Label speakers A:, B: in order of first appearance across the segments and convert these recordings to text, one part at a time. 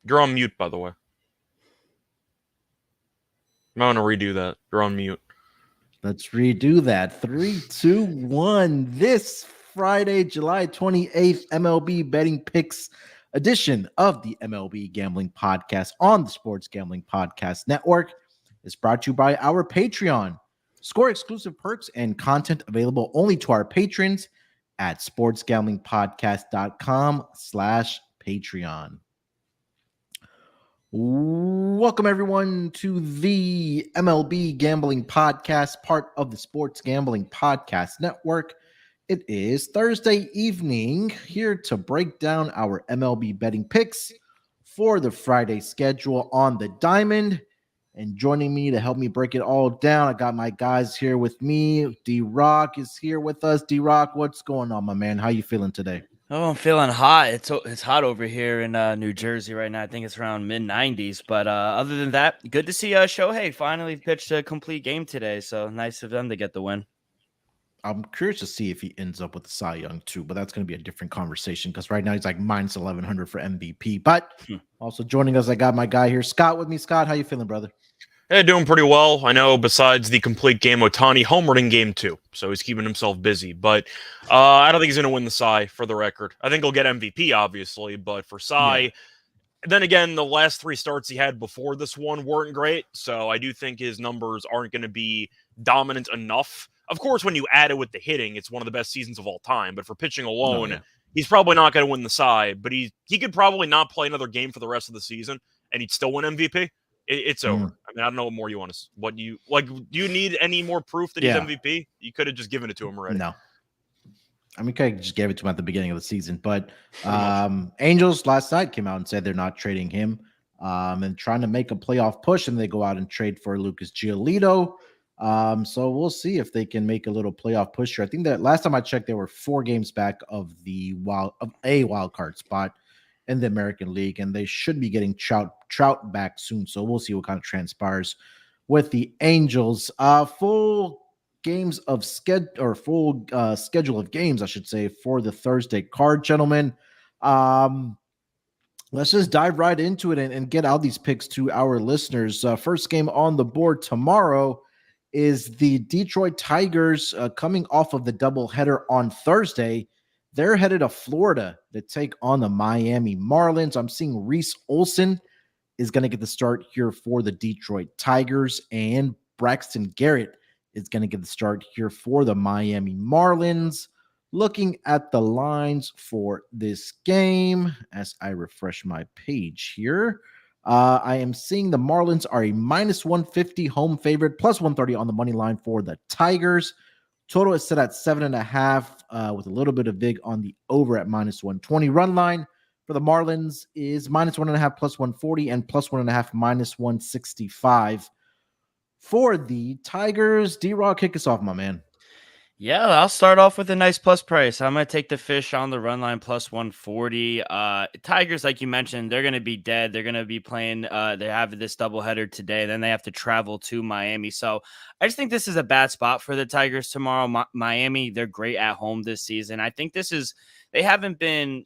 A: You're on mute, by the way. I'm going to redo that. You're on mute.
B: Let's redo that. 3, 2, 1. This Friday, July 28th, MLB Betting Picks edition of the MLB Gambling Podcast on the Sports Gambling Podcast Network is brought to you by our Patreon. Score exclusive perks and content available only to our patrons at sportsgamblingpodcast.com/Patreon. Welcome, everyone, to the MLB Gambling Podcast, part of the Sports Gambling Podcast Network. It is Thursday evening, here to break down our MLB betting picks for the Friday schedule on the Diamond. And joining me to help me break it all down, I got my guys here with me. D-Rock is here with us. D-Rock, what's going on, my man? How you feeling today?
C: Oh, I'm feeling hot. It's hot over here in New Jersey right now. I think it's around mid-90s. But other than that, good to see Shohei finally pitched a complete game today. So nice of them to get the win.
B: I'm curious to see if he ends up with the Cy Young too, but that's going to be a different conversation because right now he's like minus 1100 for MVP. But also joining us, I got my guy here, Scott, with me. Scott, how you feeling, brother?
A: Hey, doing pretty well. I know besides the complete game, Ohtani homered in game 2, so he's keeping himself busy. But I don't think he's going to win the Cy, for the record. I think he'll get MVP, obviously, but for Cy, then again, the last 3 starts he had before this one weren't great, so I do think his numbers aren't going to be dominant enough. Of course, when you add it with the hitting, it's one of the best seasons of all time, but for pitching alone, he's probably not going to win the Cy, but he could probably not play another game for the rest of the season, and he'd still win MVP. It's over. I mean, I don't know what more you want to. What you like? Do you need any more proof that he's MVP? You could have just given it to him already.
B: No, I mean, I just gave it to him at the beginning of the season. But Angels last night came out and said they're not trading him and trying to make a playoff push, and they go out and trade for Lucas Giolito. So we'll see if they can make a little playoff push here. I think that last time I checked, they were 4 games back of a wild card spot in the American League, and they should be getting Trout back soon. So we'll see what kind of transpires with the Angels. Full schedule of games, I should say, for the Thursday card, gentlemen. Let's just dive right into it and get out these picks to our listeners. First game on the board tomorrow is the Detroit Tigers coming off of the doubleheader on Thursday. They're headed to Florida to take on the Miami Marlins. I'm seeing Reese Olson is going to get the start here for the Detroit Tigers, and Braxton Garrett is going to get the start here for the Miami Marlins. Looking at the lines for this game, as I refresh my page here, I am seeing the Marlins are a minus 150 home favorite, plus 130 on the money line for the Tigers. Total is set at 7.5 with a little bit of vig on the over at minus 120. Run line for the Marlins is minus 1.5 plus 140 and plus 1.5 minus 165. For the Tigers, D-Rock, kick us off, my man.
C: Yeah, I'll start off with a nice plus price. I'm going to take the fish on the run line plus 140. Tigers, like you mentioned, they're going to be dead. They're going to be playing. They have this doubleheader today. Then they have to travel to Miami. So I just think this is a bad spot for the Tigers tomorrow. Miami, they're great at home this season. I think they haven't been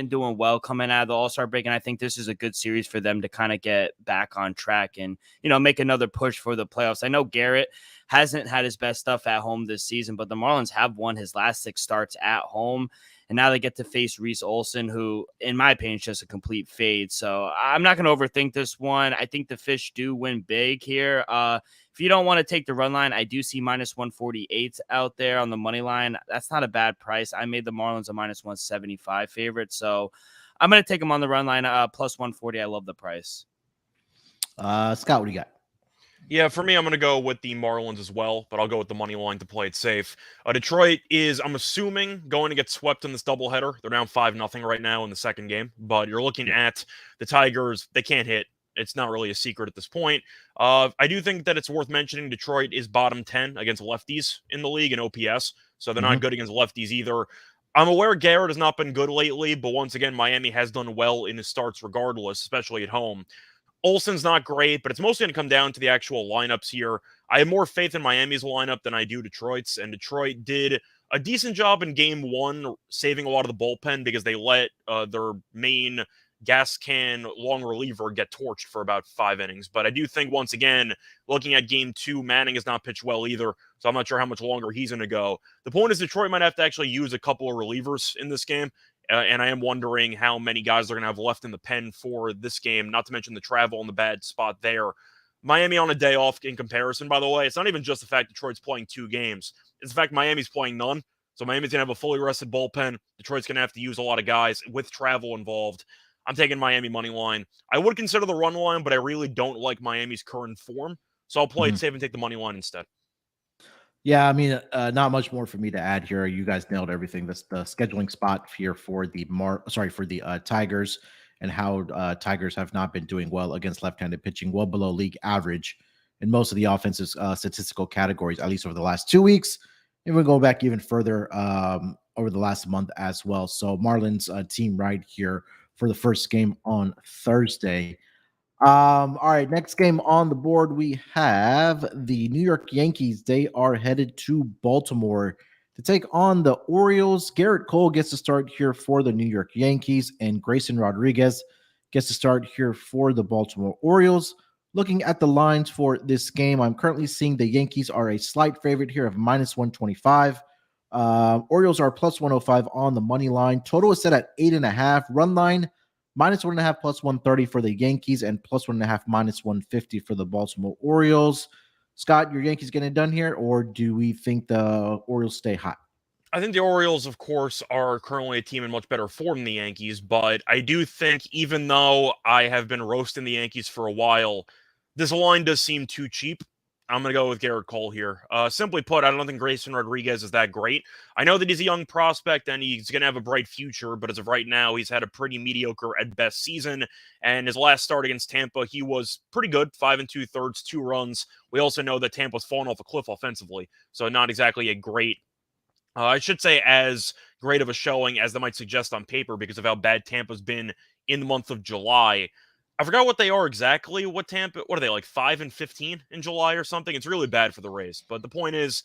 C: doing well coming out of the All-Star break, and I think this is a good series for them to kind of get back on track and, make another push for the playoffs. I know Garrett hasn't had his best stuff at home this season, but the Marlins have won his last 6 starts at home, and now they get to face Reese Olson, who, in my opinion, is just a complete fade. So I'm not going to overthink this one. I think the fish do win big here. If you don't want to take the run line, I do see minus 148 out there on the money line. That's not a bad price. I made the Marlins a minus 175 favorite, so I'm going to take them on the run line plus 140. I love the price.
B: Scott, what do you got?
A: Yeah, for me, I'm going to go with the Marlins as well, but I'll go with the money line to play it safe. Detroit is, I'm assuming, going to get swept in this doubleheader. They're down 5-0 right now in the second game, but you're looking at the Tigers. They can't hit. It's not really a secret at this point. I do think that it's worth mentioning Detroit is bottom 10 against lefties in the league in OPS, so they're not good against lefties either. I'm aware Garrett has not been good lately, but once again, Miami has done well in his starts regardless, especially at home. Olsen's not great, but it's mostly going to come down to the actual lineups here. I have more faith in Miami's lineup than I do Detroit's, and Detroit did a decent job in game 1 saving a lot of the bullpen because they let their main gas can long reliever get torched for about 5 innings. But I do think, once again, looking at game 2, Manning has not pitched well either, so I'm not sure how much longer he's going to go. The point is Detroit might have to actually use a couple of relievers in this game, and I am wondering how many guys they're going to have left in the pen for this game, not to mention the travel and the bad spot there. Miami on a day off in comparison, by the way. It's not even just the fact Detroit's playing 2 games. It's the fact Miami's playing none. So Miami's going to have a fully rested bullpen. Detroit's going to have to use a lot of guys with travel involved. I'm taking Miami money line. I would consider the run line, but I really don't like Miami's current form. So I'll play it safe and take the money line instead.
B: Yeah, I mean, not much more for me to add here. You guys nailed everything. That's the scheduling spot here for the Tigers, and how Tigers have not been doing well against left-handed pitching, well below league average in most of the offensive statistical categories, at least over the last 2 weeks. And we'll go back even further over the last month as well. So Marlins team right here for the first game on Thursday. All right, next game on the board, we have the New York Yankees. They are headed to Baltimore to take on the Orioles. Garrett Cole gets to start here for the New York Yankees, and Grayson Rodriguez gets to start here for the Baltimore Orioles. Looking at the lines for this game, I'm currently seeing the Yankees are a slight favorite here of -125. Orioles are +105 on the money line. Total is set at 8.5. Run line -1.5 +130 for the Yankees, and +1.5 -150 for the Baltimore Orioles. Scott, your Yankees getting it done here, or do we think the Orioles stay hot?
A: I think the Orioles, of course, are currently a team in much better form than the Yankees, but I do think, even though I have been roasting the Yankees for a while, this line does seem too cheap. I'm going to go with Garrett Cole here. Simply put, I don't think Grayson Rodriguez is that great. I know that he's a young prospect and he's going to have a bright future, but as of right now, he's had a pretty mediocre at best season. And his last start against Tampa, he was pretty good, 5 2/3, 2 runs. We also know that Tampa's fallen off a cliff offensively, so not exactly a great, I should say, as great of a showing as they might suggest on paper because of how bad Tampa's been in the month of July. I forgot what they are exactly. What are they, like 5-15 in July or something? It's really bad for the Rays. But the point is,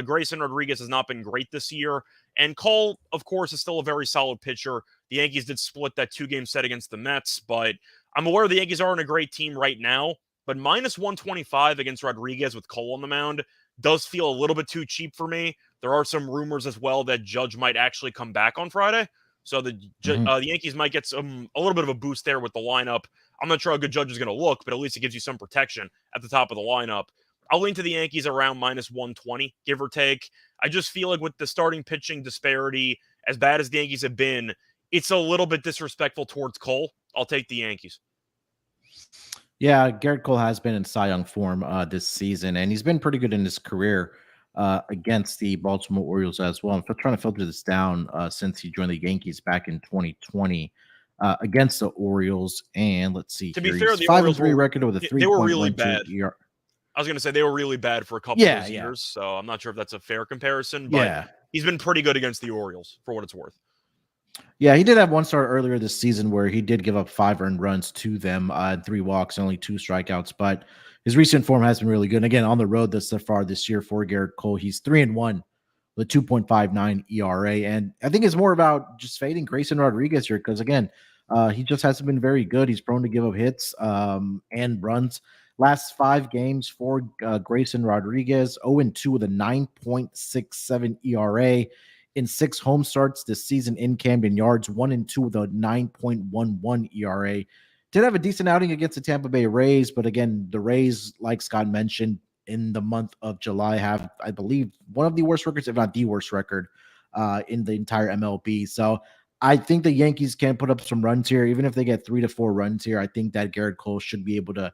A: Grayson Rodriguez has not been great this year. And Cole, of course, is still a very solid pitcher. The Yankees did split that 2-game set against the Mets, but I'm aware the Yankees aren't a great team right now. But -125 against Rodriguez with Cole on the mound does feel a little bit too cheap for me. There are some rumors as well that Judge might actually come back on Friday. So the Yankees might get a little bit of a boost there with the lineup. I'm not sure how good Judge is going to look, but at least it gives you some protection at the top of the lineup. I'll lean to the Yankees around -120, give or take. I just feel like with the starting pitching disparity, as bad as the Yankees have been, it's a little bit disrespectful towards Cole. I'll take the Yankees.
B: Yeah, Garrett Cole has been in Cy Young form this season, and he's been pretty good in his career against the Baltimore Orioles as well. I'm trying to filter this down since he joined the Yankees back in 2020 against the Orioles. And let's see,
A: to be fair, the
B: 5-3 record with a 3.12
A: they were really bad.
B: ERA.
A: I was going to say they were really bad for a couple of those years, so I'm not sure if that's a fair comparison, but he's been pretty good against the Orioles for what it's worth.
B: Yeah, he did have one start earlier this season where he did give up 5 earned runs to them, 3 walks, and only 2 strikeouts, but his recent form has been really good. And again, on the road thus far this year for Garrett Cole, he's 3-1 with 2.59 ERA. And I think it's more about just fading Grayson Rodriguez here because, again, he just hasn't been very good. He's prone to give up hits and runs. Last 5 games for Grayson Rodriguez, 0-2 with a 9.67 ERA. In 6 home starts this season in Camden Yards, 1-2 with a 9.11 ERA. Did have a decent outing against the Tampa Bay Rays, but again, the Rays, like Scott mentioned, in the month of July have, I believe, one of the worst records, if not the worst record, in the entire MLB. So I think the Yankees can put up some runs here. Even if they get 3 to 4 runs here, I think that Garrett Cole should be able to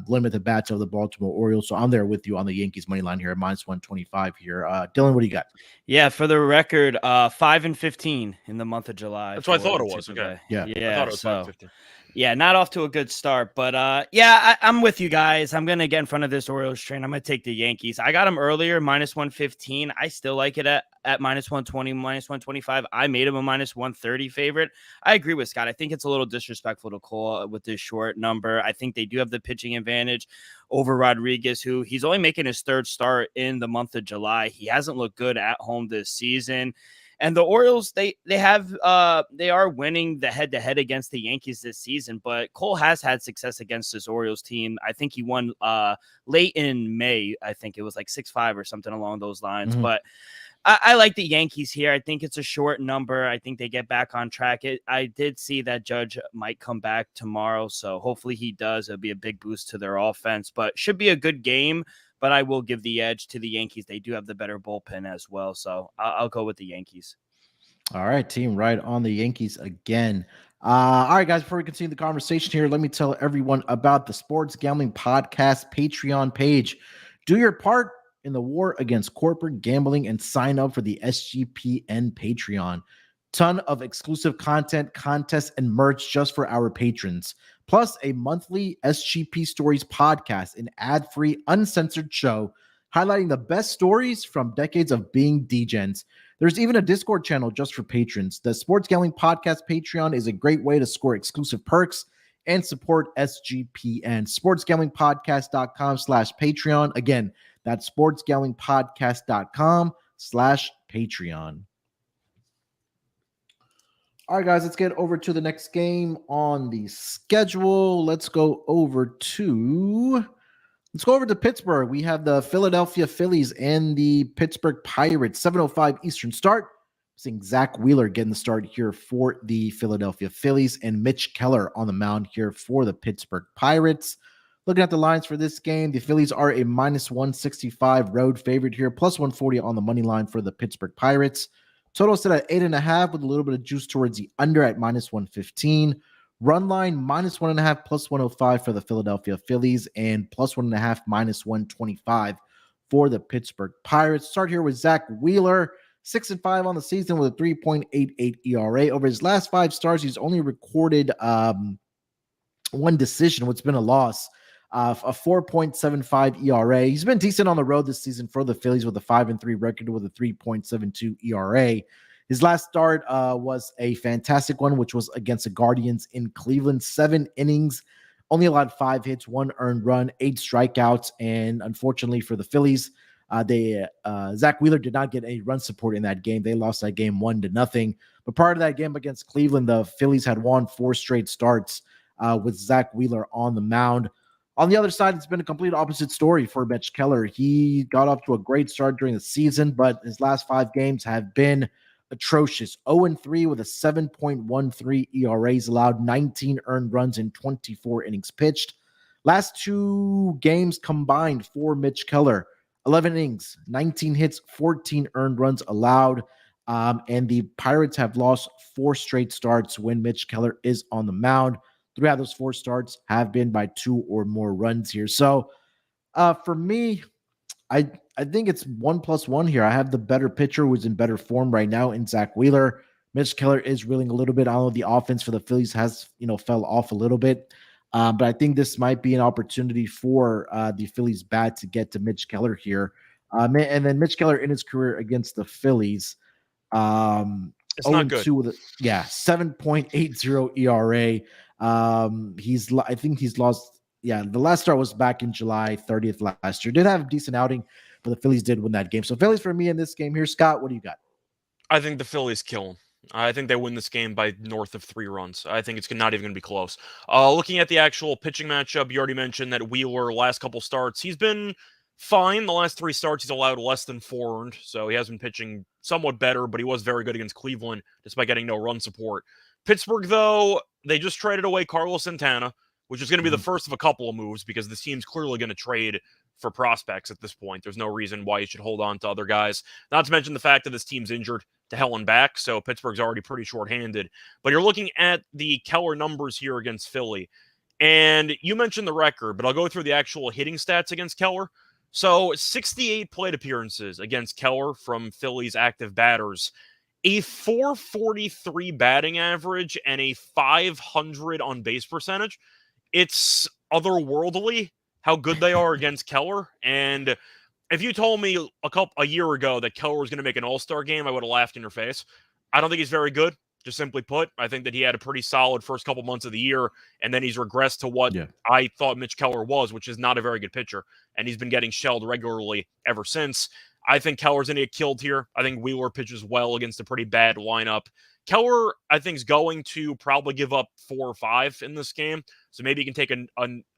B: limit the bats of the Baltimore Orioles. So I'm there with you on the Yankees money line here at -125 here. Dylan, what do you got?
C: Yeah, for the record, 5-15 in the month of July.
A: That's what I thought it was. Okay.
B: Yeah.
A: I thought it was 5-15.
C: Yeah, not off to a good start, but I'm with you guys. I'm gonna get in front of this Orioles train. I'm gonna take the Yankees. I got them earlier, -115. I still like it at -120, -125. I made him a -130 favorite. I agree with Scott. I think it's a little disrespectful to Cole with this short number. I think they do have the pitching advantage over Rodriguez, who he's only making his 3rd start in the month of July. He hasn't looked good at home this season. And the Orioles, they are winning the head-to-head against the Yankees this season, but Cole has had success against this Orioles team. I think he won late in May. I think it was like 6-5 or something along those lines.
B: Mm-hmm.
C: But I like the Yankees here. I think it's a short number. I think they get back on track. I did see that Judge might come back tomorrow, so hopefully he does. It'll be a big boost to their offense, but should be a good game. But I will give the edge to the Yankees. They do have the better bullpen as well, so I'll go with the Yankees.
B: All right, team, right on the Yankees again. All right, guys, before we continue the conversation here, let me tell everyone about the Sports Gambling Podcast Patreon page. Do your part in the war against corporate gambling and sign up for the SGPN Patreon. Ton of exclusive content, contests, and merch just for our patrons. Plus a monthly SGP Stories podcast, an ad-free, uncensored show highlighting the best stories from decades of being degens. There's even a Discord channel just for patrons. The Sports Gambling Podcast Patreon is a great way to score exclusive perks and support SGPN. SportsGamblingPodcast.com/Patreon. Again, that's sportsgamblingpodcast.com/Patreon. All right, guys, let's get over to the next game on the schedule. Let's go over to Pittsburgh. We have the Philadelphia Phillies and the Pittsburgh Pirates, 7:05 Eastern start. Seeing Zach Wheeler getting the start here for the Philadelphia Phillies and Mitch Keller on the mound here for the Pittsburgh Pirates. Looking at the lines for this game, the Phillies are a -165 road favorite here, +140 on the money line for the Pittsburgh Pirates. Total set at 8.5 with a little bit of juice towards the under at -115. Run line -1.5 +105 for the Philadelphia Phillies and +1.5 -125 for the Pittsburgh Pirates. Start here with Zach Wheeler, 6-5 on the season with a 3.88 ERA. Over his last 5 starts, he's only recorded one decision, which has been a loss. A 4.75 ERA. He's been decent on the road this season for the Phillies with a 5-3 record with a 3.72 ERA. His last start was a fantastic one, which was against the Guardians in Cleveland. 7 innings, only allowed 5 hits, 1 earned run, 8 strikeouts, and unfortunately for the Phillies, Zach Wheeler did not get any run support in that game. They lost that game 1-0. But prior to that game against Cleveland, the Phillies had won 4 straight starts with Zach Wheeler on the mound. On the other side, it's been a complete opposite story for Mitch Keller. He got off to a great start during the season, but his last 5 games have been atrocious. 0-3 with a 7.13 ERA. He's allowed 19 earned runs in 24 innings pitched. Last 2 games combined for Mitch Keller, 11 innings, 19 hits, 14 earned runs allowed. And the Pirates have lost 4 straight starts when Mitch Keller is on the mound. 3 out of those 4 starts have been by 2 or more runs here. So for me, I think it's 1+1 here. I have the better pitcher who's in better form right now in Zach Wheeler. Mitch Keller is reeling a little bit. I know the offense for the Phillies has, fell off a little bit. But I think this might be an opportunity for the Phillies bat to get to Mitch Keller here. And then Mitch Keller in his career against the Phillies.
A: It's not good.
B: 7.80 ERA. I think he's lost. Yeah, the last start was back in July 30th last year. Did have a decent outing, but the Phillies did win that game. So Phillies for me in this game here. Scott, what do you got?
A: I think the Phillies kill them. I think they win this game by north of 3 runs. I think it's not even going to be close. Looking at the actual pitching matchup, you already mentioned that Wheeler, last couple starts, he's been fine. The last 3 starts, he's allowed less than 4 earned, so he has been pitching somewhat better, but he was very good against Cleveland, despite getting no run support. Pittsburgh, though, they just traded away Carlos Santana, which is going to be the first of a couple of moves because this team's clearly going to trade for prospects at this point. There's no reason why you should hold on to other guys. Not to mention the fact that this team's injured to hell and back, so Pittsburgh's already pretty shorthanded. But you're looking at the Keller numbers here against Philly. And you mentioned the record, but I'll go through the actual hitting stats against Keller. So 68 plate appearances against Keller from Philly's active batters. A 443 batting average and a 500 on base percentage. It's otherworldly how good they are against Keller. And if you told me a year ago that Keller was going to make an all-star game, I would have laughed in your face. I don't think he's very good, just simply put. I think that he had a pretty solid first couple months of the year, and then he's regressed to what I thought Mitch Keller was, which is not a very good pitcher. And he's been getting shelled regularly ever since. I think Keller's going to get killed here. I think Wheeler pitches well against a pretty bad lineup. Keller, I think, is going to probably give up 4 or 5 in this game. So maybe you can take an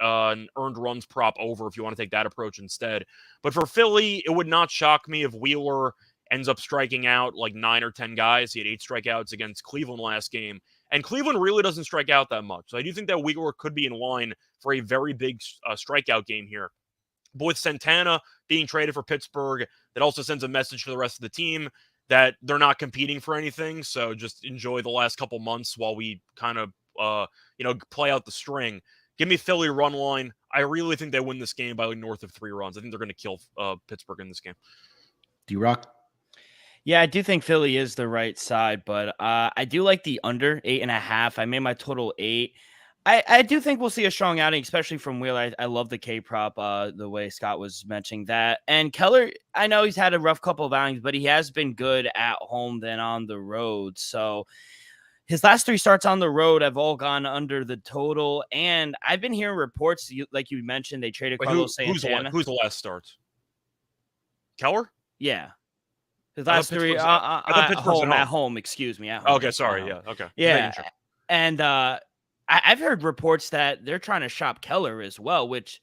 A: earned runs prop over if you want to take that approach instead. But for Philly, it would not shock me if Wheeler ends up striking out like 9 or 10 guys. He had 8 strikeouts against Cleveland last game. And Cleveland really doesn't strike out that much. So I do think that Wheeler could be in line for a very big strikeout game here. But with Santana being traded for Pittsburgh, that also sends a message for the rest of the team that they're not competing for anything. So just enjoy the last couple months while we kind of, play out the string. Give me Philly run line. I really think they win this game by like north of 3 runs. I think they're going to kill Pittsburgh in this game.
B: D-Rock?
C: Yeah, I do think Philly is the right side, but I do like the under 8.5. I made my total 8. I do think we'll see a strong outing, especially from Wheeler. I love the K prop, the way Scott was mentioning that. And Keller, I know he's had a rough couple of outings, but he has been good at home than on the road. So his last 3 starts on the road have all gone under the total. And I've been hearing reports, like you mentioned, they traded Carlos Santana.
A: Who's the last start? Keller?
C: Yeah. His last 3 at home. Excuse me. At home.
A: Okay, sorry. Yeah, okay.
C: Yeah. And I've heard reports that they're trying to shop Keller as well, which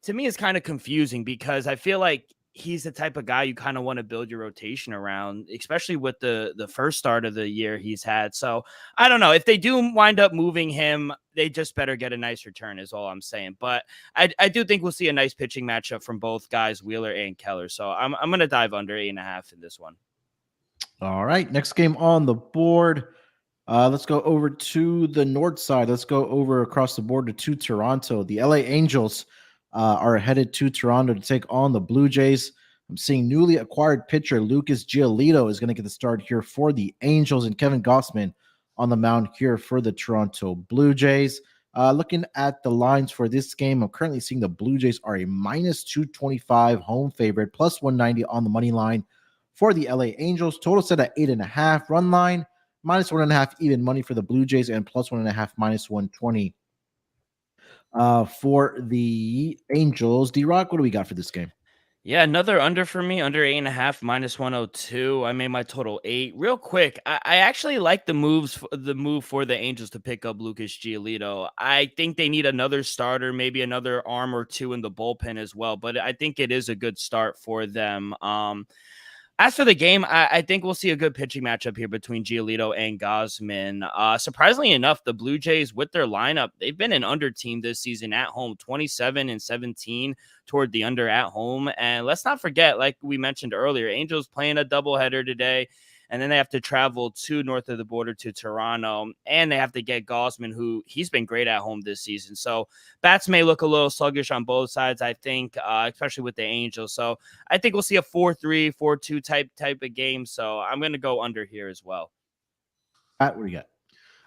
C: to me is kind of confusing because I feel like he's the type of guy you kind of want to build your rotation around, especially with the first start of the year he's had. So I don't know. If they do wind up moving him, they just better get a nice return is all I'm saying. But I do think we'll see a nice pitching matchup from both guys, Wheeler and Keller. So I'm going to dive under 8.5 in this one.
B: All right. Next game on the board. Let's go over to the north side. Let's go over across the board to Toronto. The LA Angels are headed to Toronto to take on the Blue Jays. I'm seeing newly acquired pitcher Lucas Giolito is going to get the start here for the Angels, and Kevin Gausman on the mound here for the Toronto Blue Jays. Looking at the lines for this game, I'm currently seeing the Blue Jays are a minus 225 home favorite, plus 190 on the money line for the LA Angels. Total set at 8.5. Run line minus 1.5 even money for the Blue Jays, and plus 1.5 minus 120 for the Angels. D-Rock, what do we got for this game?
C: Yeah, another under for me, under 8.5 minus 102. I made my total 8. Real quick, I actually like the move for the Angels to pick up Lucas Giolito. I think they need another starter, maybe another arm or 2 in the bullpen as well, but I think it is a good start for them. As for the game, I think we'll see a good pitching matchup here between Giolito and Gausman. Surprisingly enough, the Blue Jays with their lineup, they've been an under team this season at home, 27-17 toward the under at home. And let's not forget, like we mentioned earlier, Angels playing a doubleheader today. And then they have to travel to north of the border to Toronto, and they have to get Gausman, who he's been great at home this season. So bats may look a little sluggish on both sides, I think, especially with the Angels. So I think we'll see a 4-3, 4-2 type of game. So I'm going to go under here as well.
B: Pat, what do you got?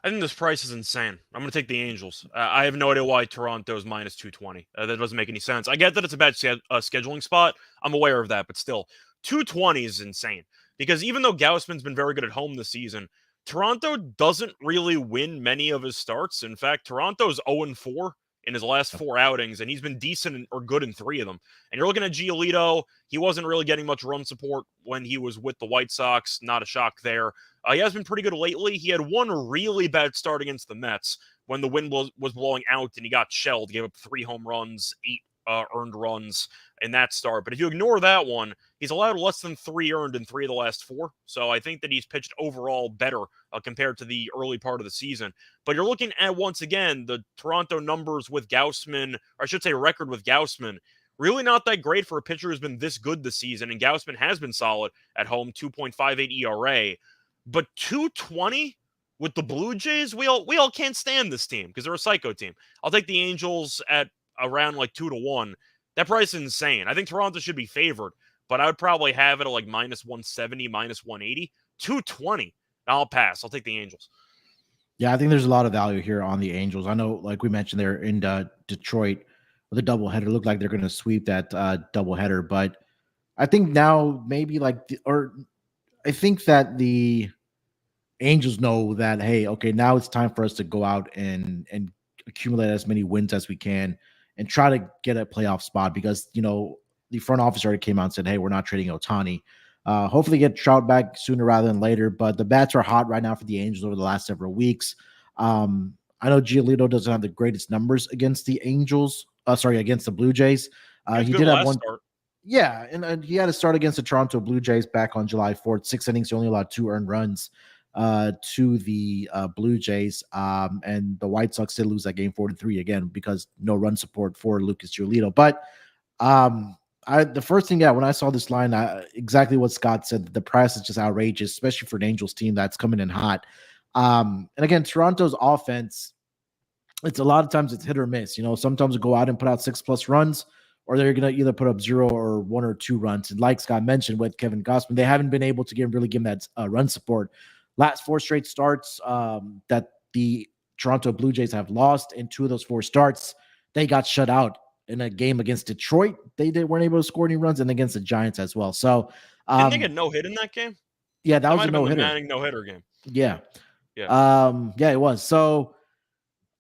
A: I think this price is insane. I'm going to take the Angels. I have no idea why Toronto's minus 220. That doesn't make any sense. I get that it's a bad scheduling spot. I'm aware of that, but still, 220 is insane. Because even though Gausman's been very good at home this season, Toronto doesn't really win many of his starts. In fact, Toronto's 0-4 in his last 4 outings, and he's been decent or good in 3 of them. And you're looking at Giolito. He wasn't really getting much run support when he was with the White Sox. Not a shock there. He has been pretty good lately. He had one really bad start against the Mets when the wind was blowing out and he got shelled. Gave up 3 home runs, 8 earned runs in that start. But if you ignore that one, he's allowed less than 3 earned in 3 of the last 4. So I think that he's pitched overall better compared to the early part of the season. But you're looking at, once again, the Toronto numbers with Gausman, or I should say record with Gausman, really not that great for a pitcher who's been this good this season. And Gausman has been solid at home, 2.58 ERA. But 220 with the Blue Jays, we all can't stand this team because they're a psycho team. I'll take the Angels at around like 2-1. That price is insane. I think Toronto should be favored, but I would probably have it at like minus 170, minus 180. 220. I'll pass. I'll take the Angels.
B: Yeah, I think there's a lot of value here on the Angels. I know, like we mentioned, they're in Detroit with a doubleheader. Look like they're going to sweep that doubleheader, but I think now maybe I think that the Angels know that, hey, okay, now it's time for us to go out and accumulate as many wins as we can and try to get a playoff spot because, the front office already came out and said, hey, we're not trading Ohtani. Hopefully get Trout back sooner rather than later, but the bats are hot right now for the Angels over the last several weeks. I know Giolito doesn't have the greatest numbers against the Angels. Against the Blue Jays. He did have one
A: start.
B: Yeah, and he had a start against the Toronto Blue Jays back on July 4th. 6 innings, he only allowed 2 earned runs to the Blue Jays. And the White Sox did lose that game 4-3 again because no run support for Lucas Giolito. But the first thing, when I saw this line, exactly what Scott said, the price is just outrageous, especially for an Angels team that's coming in hot. And again, Toronto's offense, it's a lot of times it's hit or miss. Sometimes they go out and put out 6+ runs, or they're going to either put up 0 or 1 or 2 runs. And like Scott mentioned with Kevin Gausman, they haven't been able to give him that run support. Last 4 straight starts that the Toronto Blue Jays have lost, in 2 of those 4 starts, they got shut out. In a game against Detroit, they weren't able to score any runs, and against the Giants as well. So,
A: didn't they get no hit in that game?
B: Yeah, that was a no-hitter.
A: Manning no-hitter game.
B: Yeah.
A: Yeah.
B: It was. So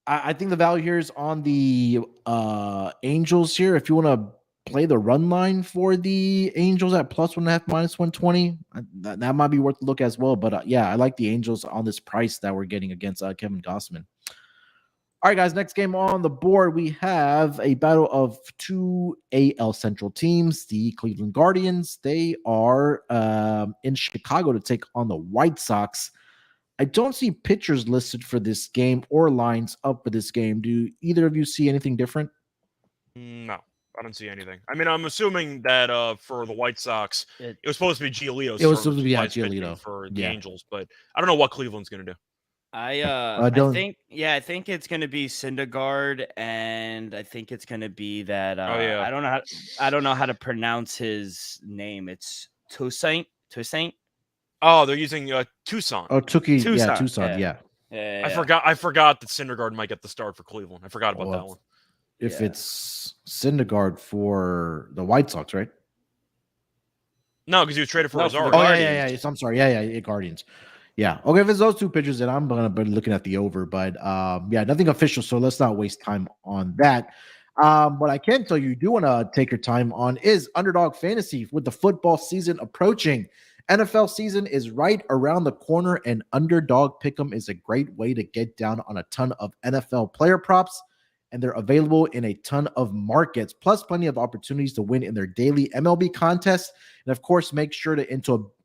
B: I think the value here is on the Angels here. If you want to play the run line for the Angels at +1.5, -120, that might be worth a look as well. But I like the Angels on this price that we're getting against Kevin Gausman. All right, guys, next game on the board, we have a battle of 2 AL Central teams. The Cleveland Guardians, they are in Chicago to take on the White Sox. I don't see pitchers listed for this game or lines up for this game. Do either of you see anything different?
A: No, I don't see anything. I mean, I'm assuming that for the White Sox, it was supposed to be Giolito.
B: It was supposed to be Giolito
A: for the Angels, but I don't know what Cleveland's going to do.
C: I think it's going to be Syndergaard, and I think it's going to be that I don't know how to pronounce his name. It's Toussaint.
A: Oh, they're using Tucson.
B: Oh, Tucson. Yeah.
A: I forgot that Syndergaard might get the start for Cleveland. I forgot about that one.
B: If it's Syndergaard for the White Sox, right?
A: No, because he was traded for Rosario.
B: Yeah. I'm sorry. Yeah, Guardians. Yeah. Okay, if it's those 2 pitchers, then I'm going to be looking at the over. But, nothing official, so let's not waste time on that. What I can tell you do want to take your time on is Underdog Fantasy. With the football season approaching, NFL season is right around the corner, and Underdog Pick'em is a great way to get down on a ton of NFL player props, and they're available in a ton of markets, plus plenty of opportunities to win in their daily MLB contest. And, of course, make sure to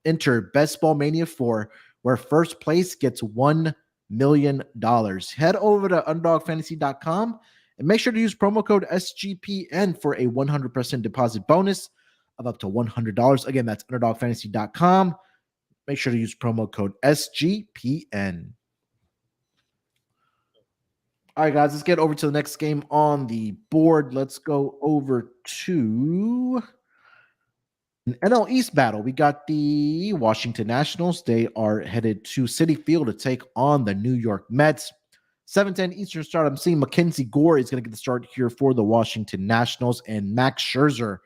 B: enter Best Ball Mania 4, where first place gets $1 million. Head over to underdogfantasy.com and make sure to use promo code SGPN for a 100% deposit bonus of up to $100. Again, that's underdogfantasy.com. Make sure to use promo code SGPN. All right, guys, let's get over to the next game on the board. Let's go over to an NL East battle. We got the Washington Nationals. They are headed to Citi Field to take on the New York Mets. 7:10 Eastern start. I'm seeing Mackenzie Gore is going to get the start here for the Washington Nationals, and Max Scherzer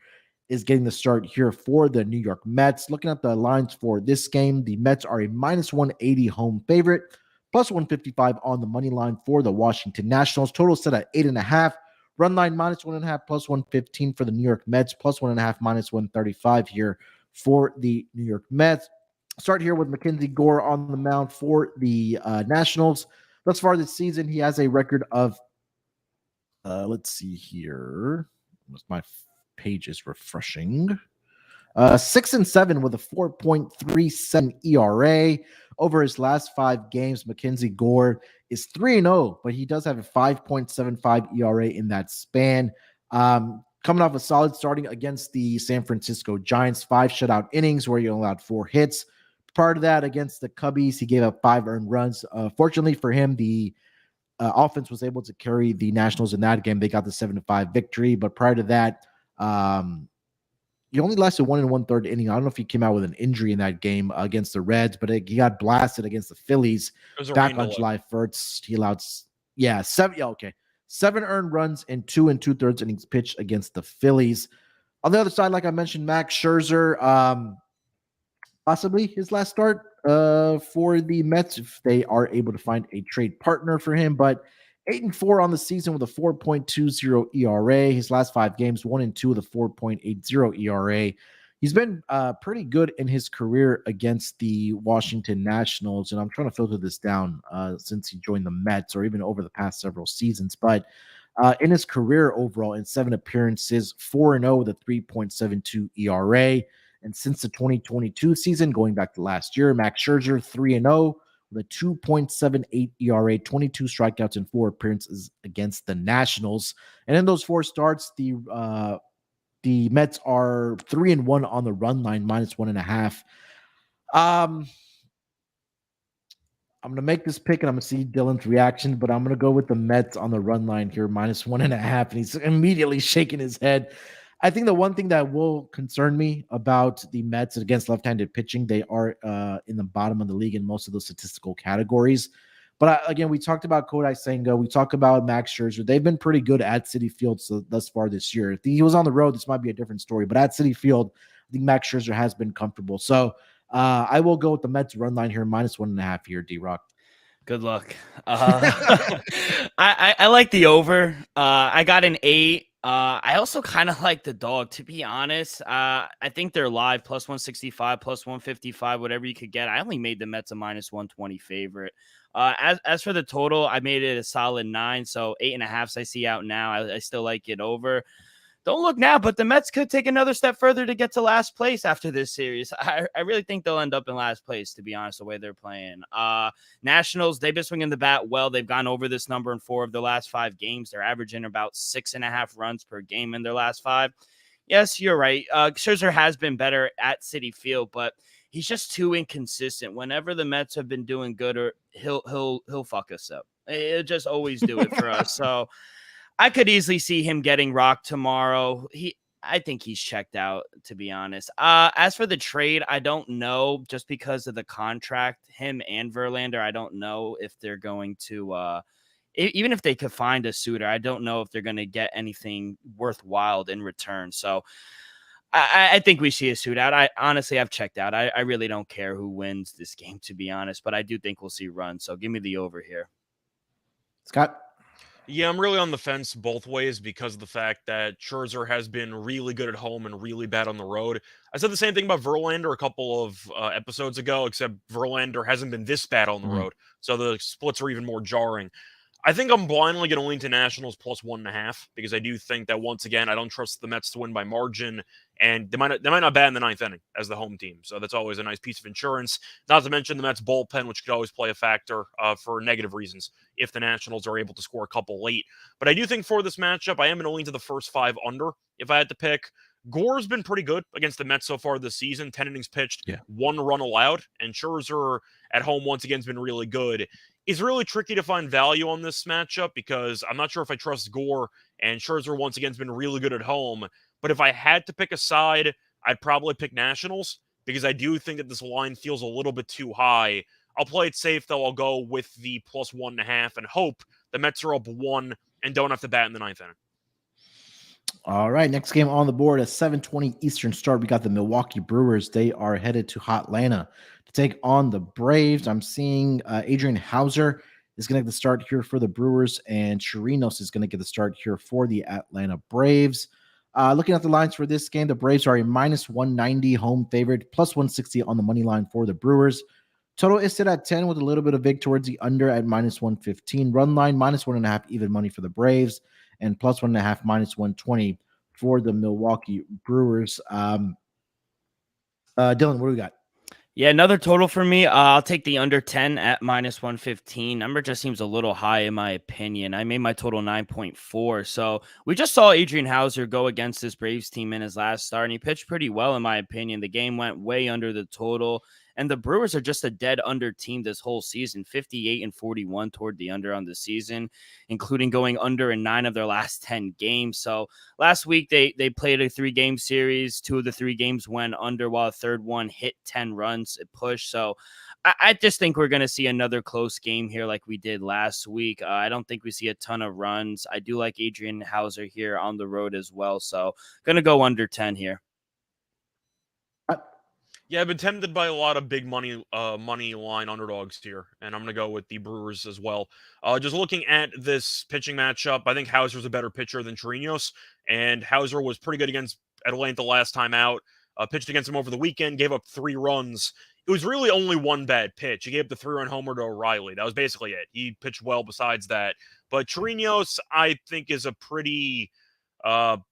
B: is getting the start here for the New York Mets. Looking at the lines for this game, the Mets are a -180 home favorite, +155 on the money line for the Washington Nationals. Total set at 8.5. Run line -1.5, +115 for the New York Mets, +1.5, -135 here for the New York Mets. Start here with Mackenzie Gore on the mound for the Nationals. Thus far this season, he has a record of, let's see here. My page is refreshing. 6-7 with a 4.37 ERA. Over his last 5 games, Mackenzie Gore is 3-0, but he does have a 5.75 ERA in that span. Coming off a solid starting against the San Francisco Giants, 5 shutout innings where he allowed 4 hits. Prior to that, against the Cubbies, he gave up 5 earned runs. Fortunately for him, the offense was able to carry the Nationals in that game. They got the 7-5 victory, but prior to that, he only lasted 1 1/3 inning. I don't know if he came out with an injury in that game against the Reds, but he got blasted against the Phillies back on July 1st. He allowed, 7 earned runs in 2 2/3 innings pitched against the Phillies. On the other side, like I mentioned, Max Scherzer, possibly his last start for the Mets if they are able to find a trade partner for him. But 8-4 on the season with a 4.20 ERA. His last 5 games, 1-2 with a 4.80 ERA. He's been pretty good in his career against the Washington Nationals, and I'm trying to filter this down since he joined the Mets or even over the past several seasons. But in his career overall, in 7 appearances, 4-0 with a 3.72 ERA. And since the 2022 season, going back to last year, Max Scherzer 3-0 with a 2.78 ERA, 22 strikeouts in 4 appearances against the Nationals. And in those 4 starts, the Mets are 3-1 on the run line, -1.5. I'm going to make this pick, and I'm going to see Dylan's reaction, but I'm going to go with the Mets on the run line here, -1.5, and he's immediately shaking his head. I think the one thing that will concern me about the Mets against left-handed pitching, they are in the bottom of the league in most of those statistical categories. But again, we talked about Kodai Senga. We talked about Max Scherzer. They've been pretty good at Citi Field thus far this year. If he was on the road, this might be a different story. But at Citi Field, I think Max Scherzer has been comfortable. So I will go with the Mets run line here, -1.5 here, D-Rock.
C: Good luck. I like the over. I got an 8. I also kind of like the dog, to be honest. I think they're live +165, +155, whatever you could get. I only made the Mets a -120 favorite. As for the total, I made it a solid 9, so 8.5 I see out now. I still like it over. Don't look now, but the Mets could take another step further to get to last place after this series. I really think they'll end up in last place, to be honest, the way they're playing. Nationals, they've been swinging the bat well. They've gone over this number in 4 of their last 5 games. They're averaging about 6.5 runs per game in their last 5. Yes, you're right. Scherzer has been better at Citi Field, but he's just too inconsistent. Whenever the Mets have been doing good, or he'll fuck us up. He'll just always do it for us. So I could easily see him getting rocked tomorrow. I think he's checked out, to be honest. As for the trade, I don't know, just because of the contract, him and Verlander. I don't know if they're going to, even if they could find a suitor, I don't know if they're going to get anything worthwhile in return. So I think we see a shootout. I've checked out. I really don't care who wins this game, to be honest, but I do think we'll see runs. So give me the over here.
B: Scott?
A: Yeah, I'm really on the fence both ways because of the fact that Scherzer has been really good at home and really bad on the road. I said the same thing about Verlander a couple of episodes ago, except Verlander hasn't been this bad on the road. So the splits are even more jarring. I think I'm blindly going to lean to Nationals +1.5 because I do think that, once again, I don't trust the Mets to win by margin, and they might not bat in the 9th inning as the home team. So that's always a nice piece of insurance. Not to mention the Mets bullpen, which could always play a factor for negative reasons if the Nationals are able to score a couple late. But I do think for this matchup, I am going to lean to the first 5 under if I had to pick. Gore's been pretty good against the Mets so far this season. 10 innings pitched, 1 run allowed, and Scherzer at home once again has been really good. It's really tricky to find value on this matchup because I'm not sure if I trust Gore, and Scherzer once again has been really good at home. But if I had to pick a side, I'd probably pick Nationals because I do think that this line feels a little bit too high. I'll play it safe, though. I'll go with the +1.5 and hope the Mets are up 1 and don't have to bat in the 9th inning.
B: All right, next game on the board, a 7:20 Eastern start. We got the Milwaukee Brewers. They are headed to Hotlanta to take on the Braves. I'm seeing Adrian Hauser is going to get the start here for the Brewers, and Chirinos is going to get the start here for the Atlanta Braves. Looking at the lines for this game, the Braves are a -190 home favorite, +160 on the money line for the Brewers. Total is set at 10 with a little bit of vig towards the under at -115. Run line -1.5 even money for the Braves, and +1.5 -120 for the Milwaukee Brewers. Dylan, what do we got?
C: Yeah, another total for me. I'll take the under 10 at -115. Number just seems a little high in my opinion. I made my total 9.4. So we just saw Adrian Hauser go against this Braves team in his last start, and he pitched pretty well in my opinion. The game went way under the total. And the Brewers are just a dead under team this whole season, 58-41 toward the under on the season, including going under in 9 of their last 10 games. So last week they played a 3-game series. 2 of the 3 games went under, while the 3rd one hit 10 runs, it pushed. So I just think we're going to see another close game here like we did last week. I don't think we see a ton of runs. I do like Adrian Hauser here on the road as well. So going to go under 10 here.
A: Yeah, I've been tempted by a lot of big money line underdogs here, and I'm going to go with the Brewers as well. Just looking at this pitching matchup, I think Hauser's a better pitcher than Chirinos, and Hauser was pretty good against Atlanta last time out. Pitched against him over the weekend, gave up 3 runs. It was really only one bad pitch. He gave up the 3-run homer to O'Reilly. That was basically it. He pitched well besides that. But Chirinos, I think, is a pretty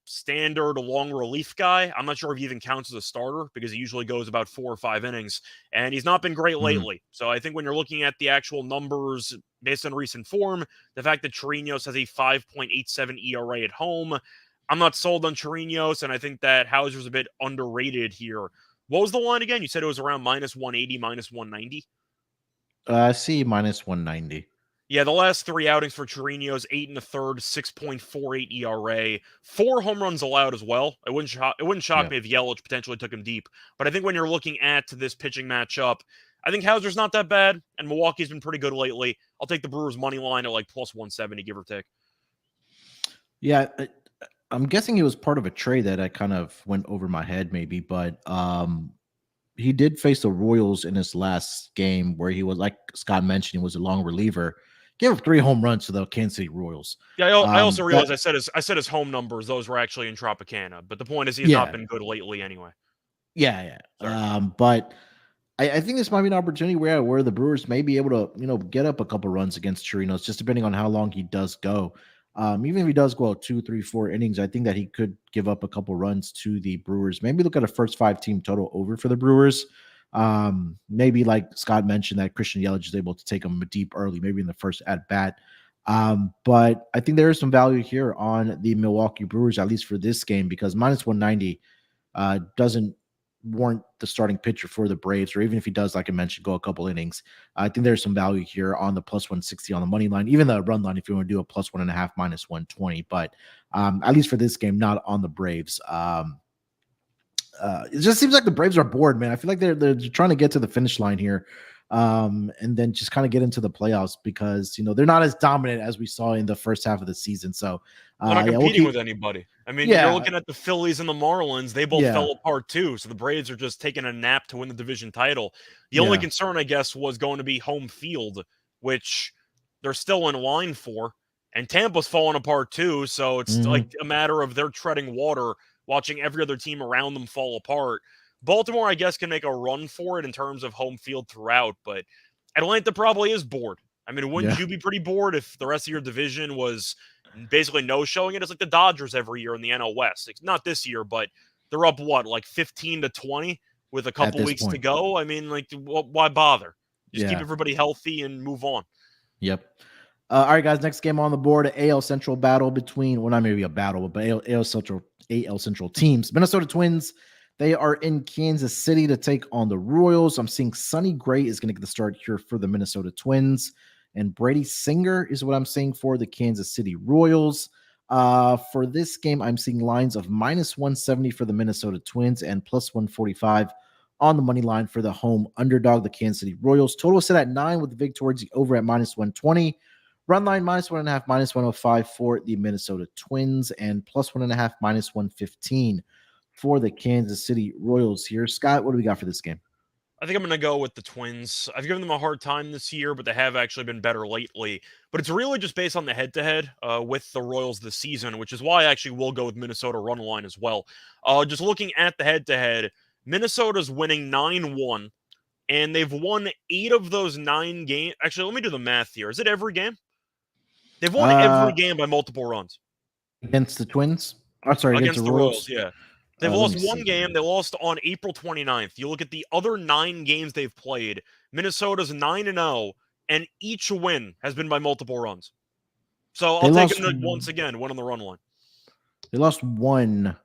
A: standard long relief guy. I'm not sure if he even counts as a starter because he usually goes about 4 or 5 innings, and he's not been great lately. So I think when you're looking at the actual numbers based on recent form, the fact that Chirinos has a 5.87 ERA at home, I'm not sold on Chirinos, and I think that Hauser's a bit underrated here. What was the line again? You said it was around -180, -190?
B: I see -190.
A: Yeah, the last 3 outings for Chirinos, 8 1/3, 6.48 ERA, 4 home runs allowed as well. It wouldn't shock me if Yelich potentially took him deep. But I think when you're looking at this pitching matchup, I think Hauser's not that bad, and Milwaukee's been pretty good lately. I'll take the Brewers' money line at like +170, give or take.
B: Yeah, I'm guessing it was part of a trade that I kind of went over my head maybe, but he did face the Royals in his last game where he was, like Scott mentioned, he was a long reliever. Gave up 3 home runs to the Kansas City Royals.
A: Yeah, I also realized I said his home numbers. Those were actually in Tropicana. But the point is he's not been good lately anyway.
B: Yeah. But I think this might be an opportunity where the Brewers may be able to, get up a couple runs against Chirinos, just depending on how long he does go. Even if he does go out 2, 3, 4 innings, I think that he could give up a couple runs to the Brewers. Maybe look at a first 5 team total over for the Brewers. Maybe like Scott mentioned that Christian Yelich is able to take him deep early, maybe in the first at bat. But I think there is some value here on the Milwaukee Brewers, at least for this game, because -190 doesn't warrant the starting pitcher for the Braves, or even if he does, like I mentioned, go a couple innings. I think there's some value here on the +160 on the money line, even the run line if you want to do a +1.5 -120. But at least for this game, not on the Braves. It just seems like the Braves are bored, man. I feel like they're trying to get to the finish line here, and then just kind of get into the playoffs because they're not as dominant as we saw in the first half of the season. So
A: they're not competing with anybody. I mean, you're looking at the Phillies and the Marlins; they both fell apart too. So the Braves are just taking a nap to win the division title. The only concern, I guess, was going to be home field, which they're still in line for, and Tampa's falling apart too. So it's like a matter of they're treading water, watching every other team around them fall apart. Baltimore, I guess, can make a run for it in terms of home field throughout, but Atlanta probably is bored. I mean, wouldn't you be pretty bored if the rest of your division was basically no-showing it? It's like the Dodgers every year in the NL West. It's not this year, but they're up, like 15-20 with a couple weeks to go? I mean, like, why bother? Just keep everybody healthy and move on.
B: Yep. All right, guys, next game on the board, AL Central battle between, well, not maybe a battle, but AL Central teams. Minnesota Twins, they are in Kansas City to take on the Royals. I'm seeing Sonny Gray is going to get the start here for the Minnesota Twins, and Brady Singer is what I'm seeing for the Kansas City Royals. For this game, I'm seeing lines of -170 for the Minnesota Twins and +145 on the money line for the home underdog, the Kansas City Royals. Total set at 9 with the vig towards the over at -120. Run line -1.5, -105 for the Minnesota Twins, and +1.5, -115 for the Kansas City Royals here. Scott, what do we got for this game?
A: I think I'm going to go with the Twins. I've given them a hard time this year, but they have actually been better lately. But it's really just based on the head-to-head with the Royals this season, which is why I actually will go with Minnesota run line as well. Just looking at the head-to-head, Minnesota's winning 9-1, and they've won 8 of those 9 games. Actually, let me do the math here. Is it every game? They've won every game by multiple runs.
B: Against the Twins? I'm sorry,
A: against the Royals, yeah. They've lost one game. They lost on April 29th. You look at the other 9 games they've played, Minnesota's 9-0, and each win has been by multiple runs. So I'll take them once again, win on the run line.
B: They lost one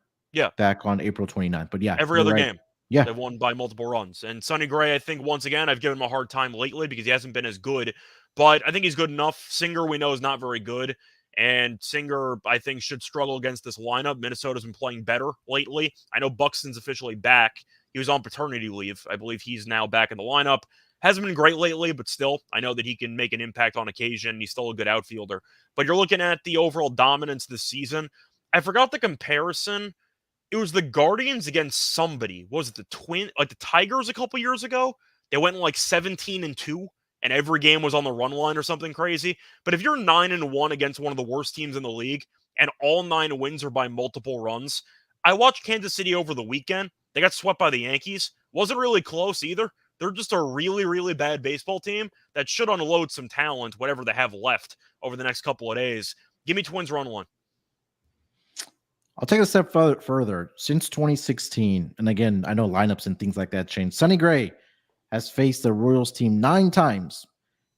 B: back on April 29th, but
A: every other game. Yeah. They've won by multiple runs. And Sonny Gray, I think, once again, I've given him a hard time lately because he hasn't been as good. But I think he's good enough. Singer, we know, is not very good. And Singer, I think, should struggle against this lineup. Minnesota's been playing better lately. I know Buxton's officially back. He was on paternity leave. I believe he's now back in the lineup. Hasn't been great lately, but still, I know that he can make an impact on occasion. He's still a good outfielder. But you're looking at the overall dominance this season. I forgot the comparison. It was the Guardians against somebody. Was it the Tigers a couple years ago? They went like 17-2, and every game was on the run line or something crazy. But if you're 9-1 against one of the worst teams in the league, and all 9 wins are by multiple runs, I watched Kansas City over the weekend. They got swept by the Yankees. Wasn't really close either. They're just a really, really bad baseball team that should unload some talent, whatever they have left over the next couple of days. Give me Twins run line.
B: I'll take a step further. Since 2016, and again, I know lineups and things like that change. Sonny Gray has faced the Royals team 9 times,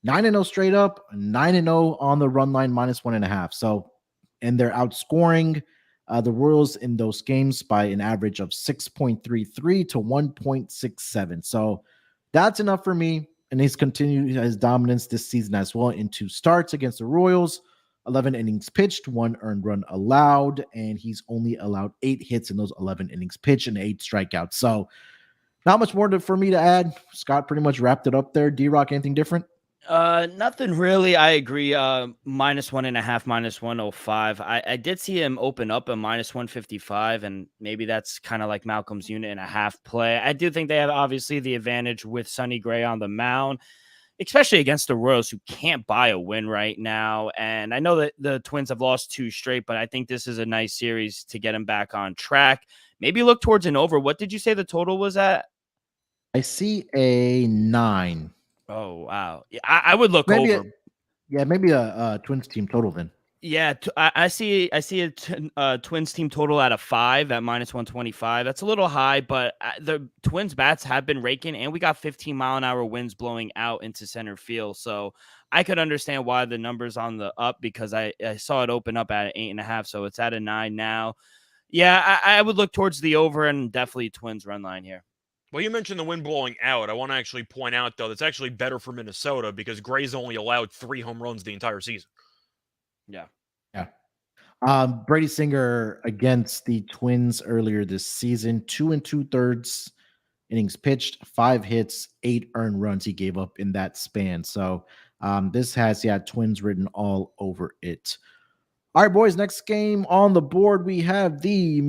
B: 9-0 straight up, 9-0 on the run line -1.5. So, and they're outscoring the Royals in those games by an average of 6.33 to 1.67. So that's enough for me. And he's continued his dominance this season as well in 2 starts against the Royals. 11 innings pitched, 1 earned run allowed, and he's only allowed 8 hits in those 11 innings pitched and 8 strikeouts. So not much more for me to add. Scott pretty much wrapped it up there. D-Rock, anything different?
C: Nothing really. I agree. -1.5, -105. I did see him open up a -155, and maybe that's kind of like Malcolm's unit and a half play. I do think they have obviously the advantage with Sonny Gray on the mound, especially against the Royals, who can't buy a win right now. And I know that the Twins have lost 2 straight, but I think this is a nice series to get him back on track. Maybe look towards an over. What did you say the total was at?
B: I see a 9.
C: Oh, wow. Yeah, I would look
B: maybe
C: over.
B: Maybe a Twins team total then.
C: Yeah, I see a Twins team total at a 5 at -125. That's a little high, but the Twins bats have been raking, and we got 15-mile-an-hour winds blowing out into center field. So I could understand why the number's on the up, because I saw it open up at 8.5, so it's at a 9 now. Yeah, I would look towards the over, and definitely Twins run line here.
A: Well, you mentioned the wind blowing out. I want to actually point out, though, that's actually better for Minnesota because Gray's only allowed 3 home runs the entire season.
C: Yeah.
B: Brady Singer against the Twins earlier this season, 2 2/3 innings pitched, 5 hits, 8 earned runs he gave up in that span. So this has Twins written all over it. All right, boys, next game on the board, we have the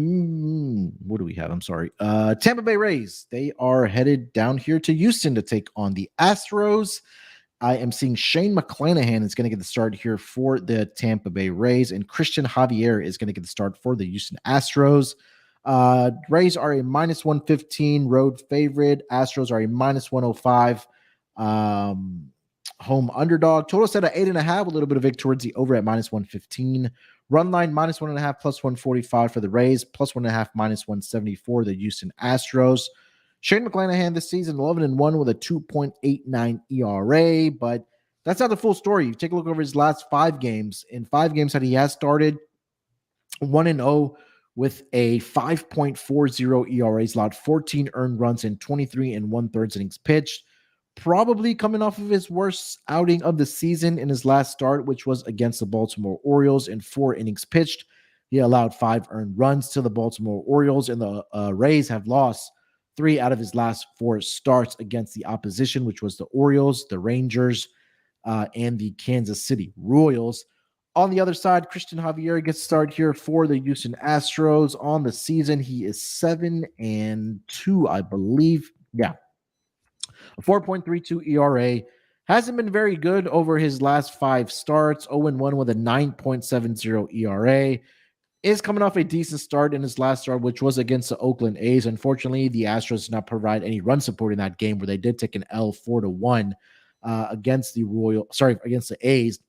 B: what do we have? I'm sorry. Tampa Bay Rays. They are headed down here to Houston to take on the Astros. I am seeing Shane McClanahan is going to get the start here for the Tampa Bay Rays, and Christian Javier is going to get the start for the Houston Astros. Rays are a -115 road favorite. Astros are a -105 home underdog. Total set at 8.5, a little bit of VIG towards the over at -115. Run line -1.5 +145 for the Rays, +1.5 -174 the Houston Astros. Shane McClanahan this season 11-1 with a 2.89 ERA, but that's not the full story. You take a look over his last 5 games. In 5 games that he has started, 1-0 with a 5.40 ERA. He's allowed 14 earned runs in 23 1/3 innings pitched. Probably coming off of his worst outing of the season in his last start, which was against the Baltimore Orioles in 4 innings pitched. He allowed 5 earned runs to the Baltimore Orioles, and the Rays have lost 3 out of his last 4 starts against the opposition, which was the Orioles, the Rangers, and the Kansas City Royals. On the other side, Christian Javier gets started here for the Houston Astros. On the season, he is 7-2, I believe. Yeah. A 4.32 ERA. Hasn't been very good over his last 5 starts. 0-1 with a 9.70 ERA. Is coming off a decent start in his last start, which was against the Oakland A's. Unfortunately, the Astros did not provide any run support in that game, where they did take an L 4-1 against the A's.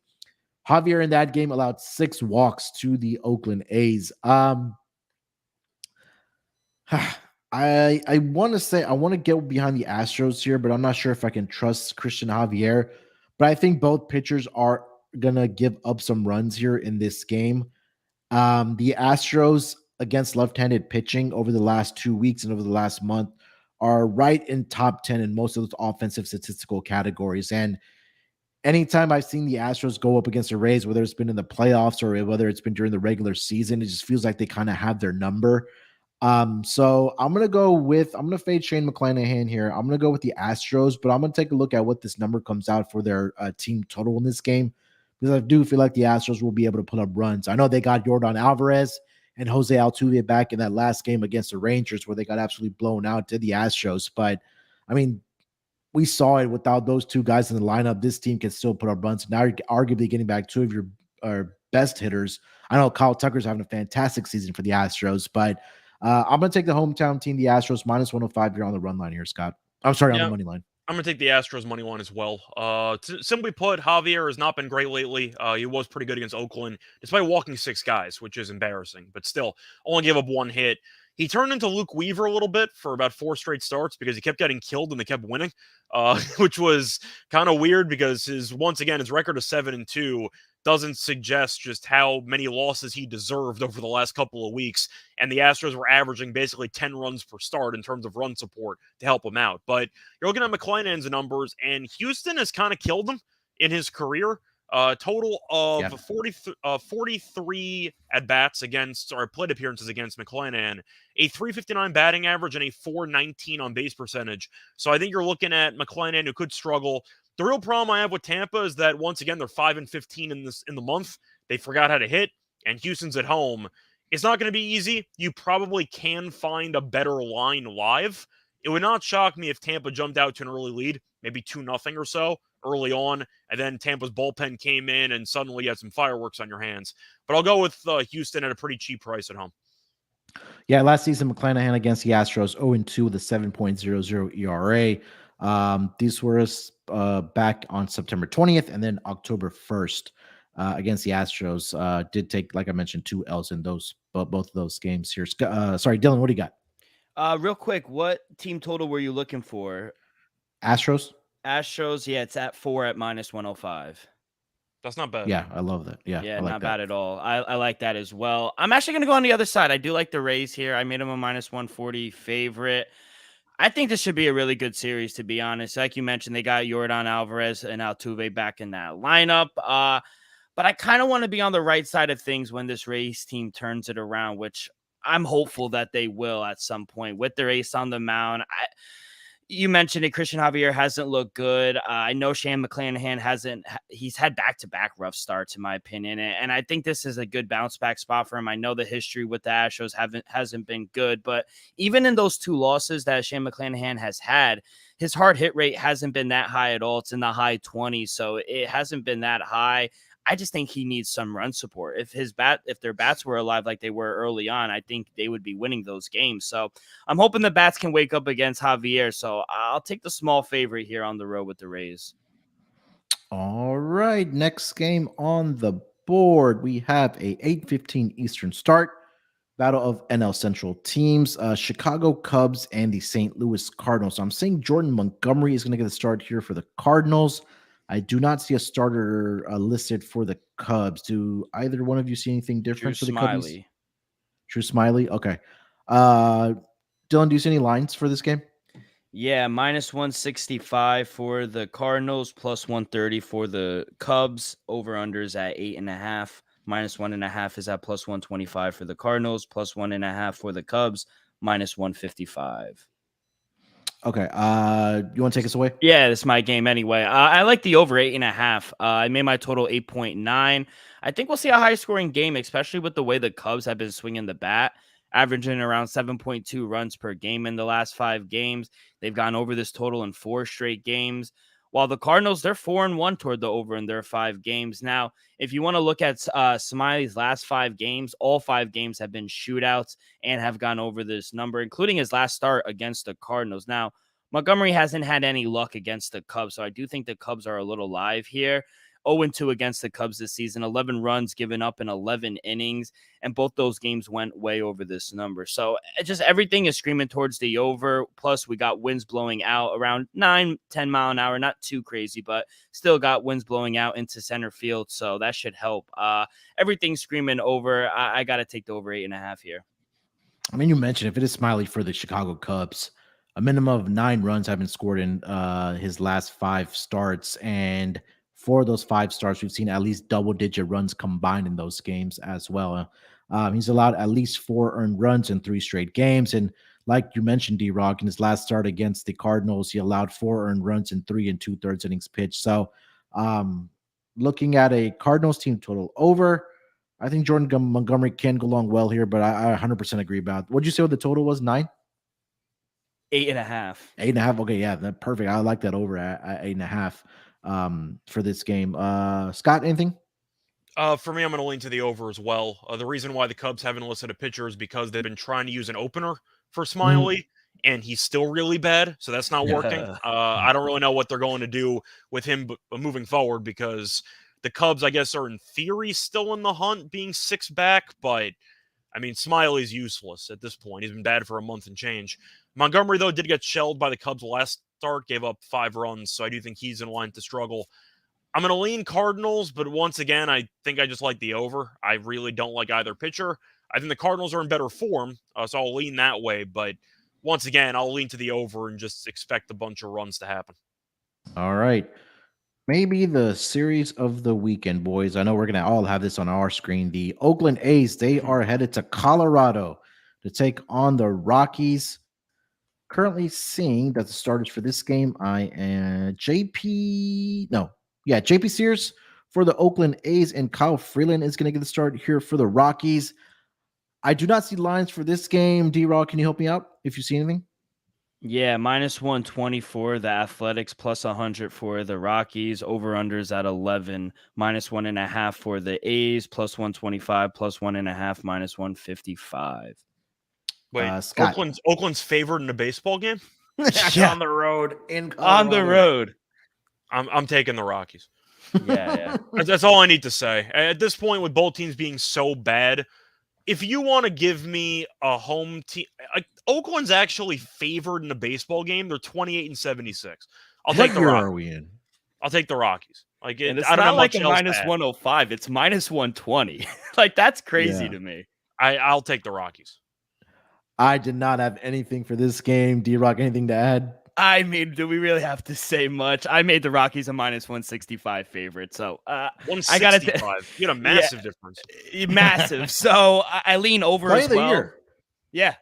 B: Javier in that game allowed 6 walks to the Oakland A's. I want to say I want to get behind the Astros here, but I'm not sure if I can trust Christian Javier. But I think both pitchers are going to give up some runs here in this game. The Astros against left-handed pitching over the last 2 weeks and over the last month are right in top 10 in most of those offensive statistical categories. And anytime I've seen the Astros go up against the Rays, whether it's been in the playoffs or whether it's been during the regular season, it just feels like they kind of have their number. So I'm going to fade Shane McClanahan here. I'm going to go with the Astros, but I'm going to take a look at what this number comes out for their team total in this game, because I do feel like the Astros will be able to put up runs. I know they got Yordan Alvarez and Jose Altuve back in that last game against the Rangers where they got absolutely blown out to the Astros. But I mean, we saw it without those two guys in the lineup. This team can still put up runs. Now you're arguably getting back two of your best hitters. I know Kyle Tucker's having a fantastic season for the Astros, but I'm going to take the hometown team, the Astros, minus 105 here on the run line here, Scott. I'm sorry, on the money line.
A: I'm going to take the Astros money line as well. Simply put, Javier has not been great lately. He was pretty good against Oakland, despite walking 6 guys, which is embarrassing, but still only gave up 1 hit. He turned into Luke Weaver a little bit for about 4 straight starts because he kept getting killed and they kept winning, which was kind of weird because his record of 7-2 doesn't suggest just how many losses he deserved over the last couple of weeks. And the Astros were averaging basically 10 runs per start in terms of run support to help him out. But you're looking at McClanahan's numbers, and Houston has kind of killed him in his career. Total of 43 at-bats against, or plate appearances against McClanahan, a .359 batting average and a .419 on-base percentage. So I think you're looking at McClanahan, who could struggle. The real problem I have with Tampa is that, once again, they're 5-15 in the month. They forgot how to hit, and Houston's at home. It's not going to be easy. You probably can find a better line live. It would not shock me if Tampa jumped out to an early lead, maybe 2-0 or so early on, and then Tampa's bullpen came in and suddenly you had some fireworks on your hands. But I'll go with Houston at a pretty cheap price at home.
B: Yeah, last season, McClanahan against the Astros, 0-2 with a 7.00 ERA. These were back on September 20th and then October 1st against the Astros. Did take, like I mentioned, 2 L's in both of those games here. Sorry, Dylan, what do you got?
C: Real quick, what team total were you looking for?
B: Astros,
C: yeah, it's at 4 at minus 105.
A: That's not bad.
B: Yeah, I love that. Yeah,
C: like
B: not
C: bad at all. I like that as well. I'm actually going to go on the other side. I do like the Rays here. I made them a minus 140 favorite. I think this should be a really good series, to be honest. Like you mentioned, they got Yordan Alvarez and Altuve back in that lineup. But I kind of want to be on the right side of things when this Rays team turns it around, which I'm hopeful that they will at some point with their ace on the mound. You mentioned it, Christian Javier hasn't looked good. I know Shane McClanahan he's had back-to-back rough starts, in my opinion. And I think this is a good bounce-back spot for him. I know the history with the Astros hasn't been good, but even in those 2 losses that Shane McClanahan has had, his hard hit rate hasn't been that high at all. It's in the high 20s, so it hasn't been that high. I just think he needs some run support. If their bats were alive like they were early on, I think they would be winning those games. So I'm hoping the bats can wake up against Javier. So I'll take the small favorite here on the road with the Rays.
B: All right, next game on the board, we have a 8:15 Eastern start. Battle of NL Central teams, Chicago Cubs and the St. Louis Cardinals. So I'm saying Jordan Montgomery is going to get the start here for the Cardinals. I do not see a starter listed for the Cubs. Do either one of you see anything different for the Cubs? Drew Smiley. Okay. Dylan, do you see any lines for this game?
C: Yeah, minus 165 for the Cardinals, plus 130 for the Cubs. Over-unders at 8.5. Minus 1.5 is at plus 125 for the Cardinals, plus 1.5 for the Cubs, minus 155.
B: Okay. You want to take us away?
C: Yeah, this is my game anyway. I like the over 8.5. I made my total 8.9. I think we'll see a high scoring game, especially with the way the Cubs have been swinging the bat, averaging around 7.2 runs per game in the last 5 games. They've gone over this total in 4 straight games. While the Cardinals, they're 4-1 toward the over in their 5 games. Now, if you want to look at Smiley's last 5 games, all 5 games have been shootouts and have gone over this number, including his last start against the Cardinals. Now, Montgomery hasn't had any luck against the Cubs, so I do think the Cubs are a little live here. 0-2 against the Cubs this season, 11 runs given up in 11 innings, and both those games went way over this number. So just everything is screaming towards the over. Plus, we got winds blowing out around 9-10 mile an hour. Not too crazy, but still got winds blowing out into center field, so that should help. Everything's screaming over. I got to take the over 8.5 here.
B: I mean, you mentioned if it is Smiley for the Chicago Cubs, a minimum of 9 runs have been scored in his last 5 starts, and for those 5 starts, we've seen at least double-digit runs combined in those games as well. He's allowed at least 4 earned runs in 3 straight games. And like you mentioned, D-Rock, in his last start against the Cardinals, he allowed 4 earned runs in 3 2/3 innings pitched. So looking at a Cardinals team total over, I think Jordan Montgomery can go along well here, but I 100% agree about. What'd you say what the total was? 9?
C: 8.5.
B: 8.5. Okay, yeah, that's perfect. I like that over at 8.5 for this game. Scott, anything?
A: For me, I'm going to lean to the over as well. The reason why the Cubs haven't listed a pitcher is because they've been trying to use an opener for Smiley, and he's still really bad, so that's not working. I don't really know what they're going to do with him moving forward because the Cubs, I guess, are in theory still in the hunt, being 6 back, but I mean, Smiley's useless at this point. He's been bad for a month and change. Montgomery, though, did get shelled by the Cubs last start, gave up 5 runs, so I do think he's in line to struggle. I'm going to lean Cardinals, but once again, I think I just like the over. I really don't like either pitcher. I think the Cardinals are in better form, so I'll lean that way. But once again, I'll lean to the over and just expect a bunch of runs to happen.
B: All right. Maybe the series of the weekend, boys. I know we're going to all have this on our screen. The Oakland A's, they are headed to Colorado to take on the Rockies. Currently seeing that the starters for this game, JP Sears for the Oakland A's, and Kyle Freeland is going to get the start here for the Rockies. I do not see lines for this game. D-Rock, can you help me out if you see anything?
C: Yeah, -120 for the Athletics, +100 for the Rockies. Over-unders at 11, -1.5 for the A's, +125, +1.5, -155.
A: Wait,
B: Scott.
A: Oakland's favored in a baseball game?
B: Yeah. On the road in Colorado.
C: On the road.
A: I'm taking the Rockies.
C: Yeah.
A: That's all I need to say. At this point, with both teams being so bad, if you want to give me a home team, Oakland's actually favored in a baseball game. They're 28-76. I'll take the Rockies.
B: Are we in?
A: I'll take the Rockies.
C: And it's not like a -105. It's -120. Like, that's crazy to me.
A: I'll take the Rockies.
B: I did not have anything for this game. D-Rock, anything to add?
C: I mean, do we really have to say much? I made the Rockies a -165 favorite. So
A: 165. You had a massive difference.
C: Massive. So I lean over
B: play
C: as
B: well.
C: Play of the year. Yeah.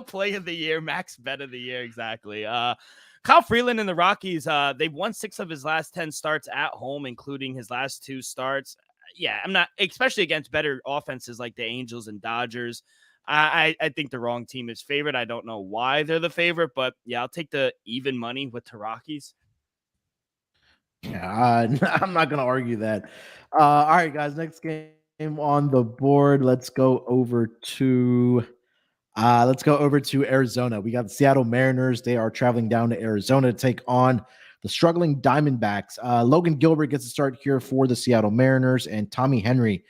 C: Play of the year, max bet of the year. Exactly. Kyle Freeland and the Rockies, they've won 6 of his last 10 starts at home, including his last 2 starts. Yeah, I'm not, especially against better offenses like the Angels and Dodgers. I think the wrong team is favored. I don't know why they're the favorite, but yeah, I'll take the even money with the Rockies.
B: Yeah, I'm not going to argue that. All right, guys, next game on the board. Let's go over to Arizona. We got the Seattle Mariners. They are traveling down to Arizona to take on the struggling Diamondbacks. Logan Gilbert gets to start here for the Seattle Mariners, and Tommy Henry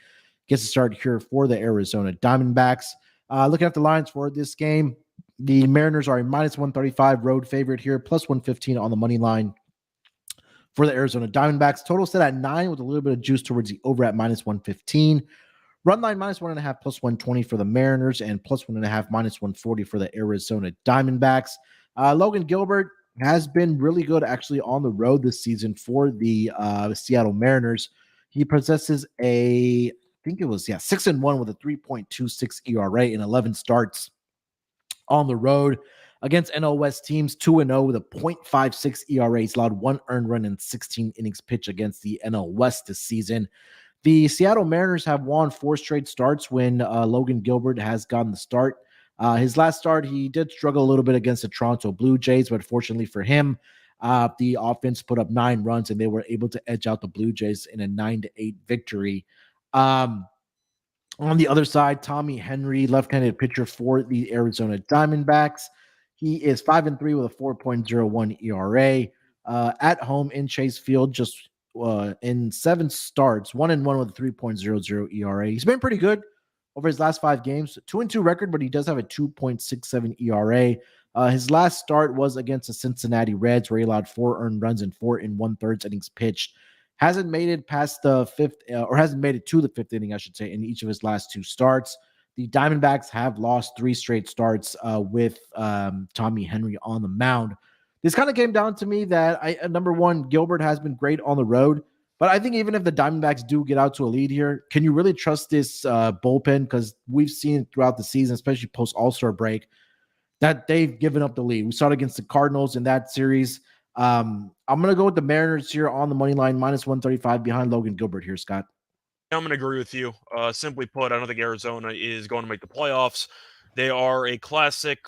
B: gets to start here for the Arizona Diamondbacks. Looking at the lines for this game, the Mariners are a -135 road favorite here, +115 on the money line for the Arizona Diamondbacks. Total set at 9 with a little bit of juice towards the over at -115. Run line -1.5, +120 for the Mariners, and +1.5, -140 for the Arizona Diamondbacks. Logan Gilbert has been really good actually on the road this season for the Seattle Mariners. He possesses I think it was 6-1 with a 3.26 ERA in 11 starts on the road against NL West teams. 2-0 with a 0.56 ERA. He's allowed 1 earned run in 16 innings pitched against the NL West this season. The Seattle Mariners have won 4 straight starts when Logan Gilbert has gotten the start. His last start, he did struggle a little bit against the Toronto Blue Jays, but fortunately for him, the offense put up 9 runs and they were able to edge out the Blue Jays in a 9-8 victory. On the other side, Tommy Henry, left-handed pitcher for the Arizona Diamondbacks. He is 5-3 with a 4.01 ERA. At home in Chase Field, just in 7 starts, 1-1 with a 3.00 ERA. He's been pretty good over his last 5 games. 2-2 record, but he does have a 2.67 ERA. His last start was against the Cincinnati Reds, where he allowed 4 earned runs in 4 1/3 innings pitched. Hasn't made it past the 5th, or hasn't made it to the 5th inning, I should say, in each of his last 2 starts. The Diamondbacks have lost 3 straight starts with Tommy Henry on the mound. This kind of came down to me that number one, Gilbert has been great on the road, but I think even if the Diamondbacks do get out to a lead here, can you really trust this bullpen? Because we've seen throughout the season, especially post All-Star break, that they've given up the lead. We saw it against the Cardinals in that series. I'm going to go with the Mariners here on the money line, -135 behind Logan Gilbert here, Scott.
A: I'm going to agree with you. Simply put, I don't think Arizona is going to make the playoffs. They are a classic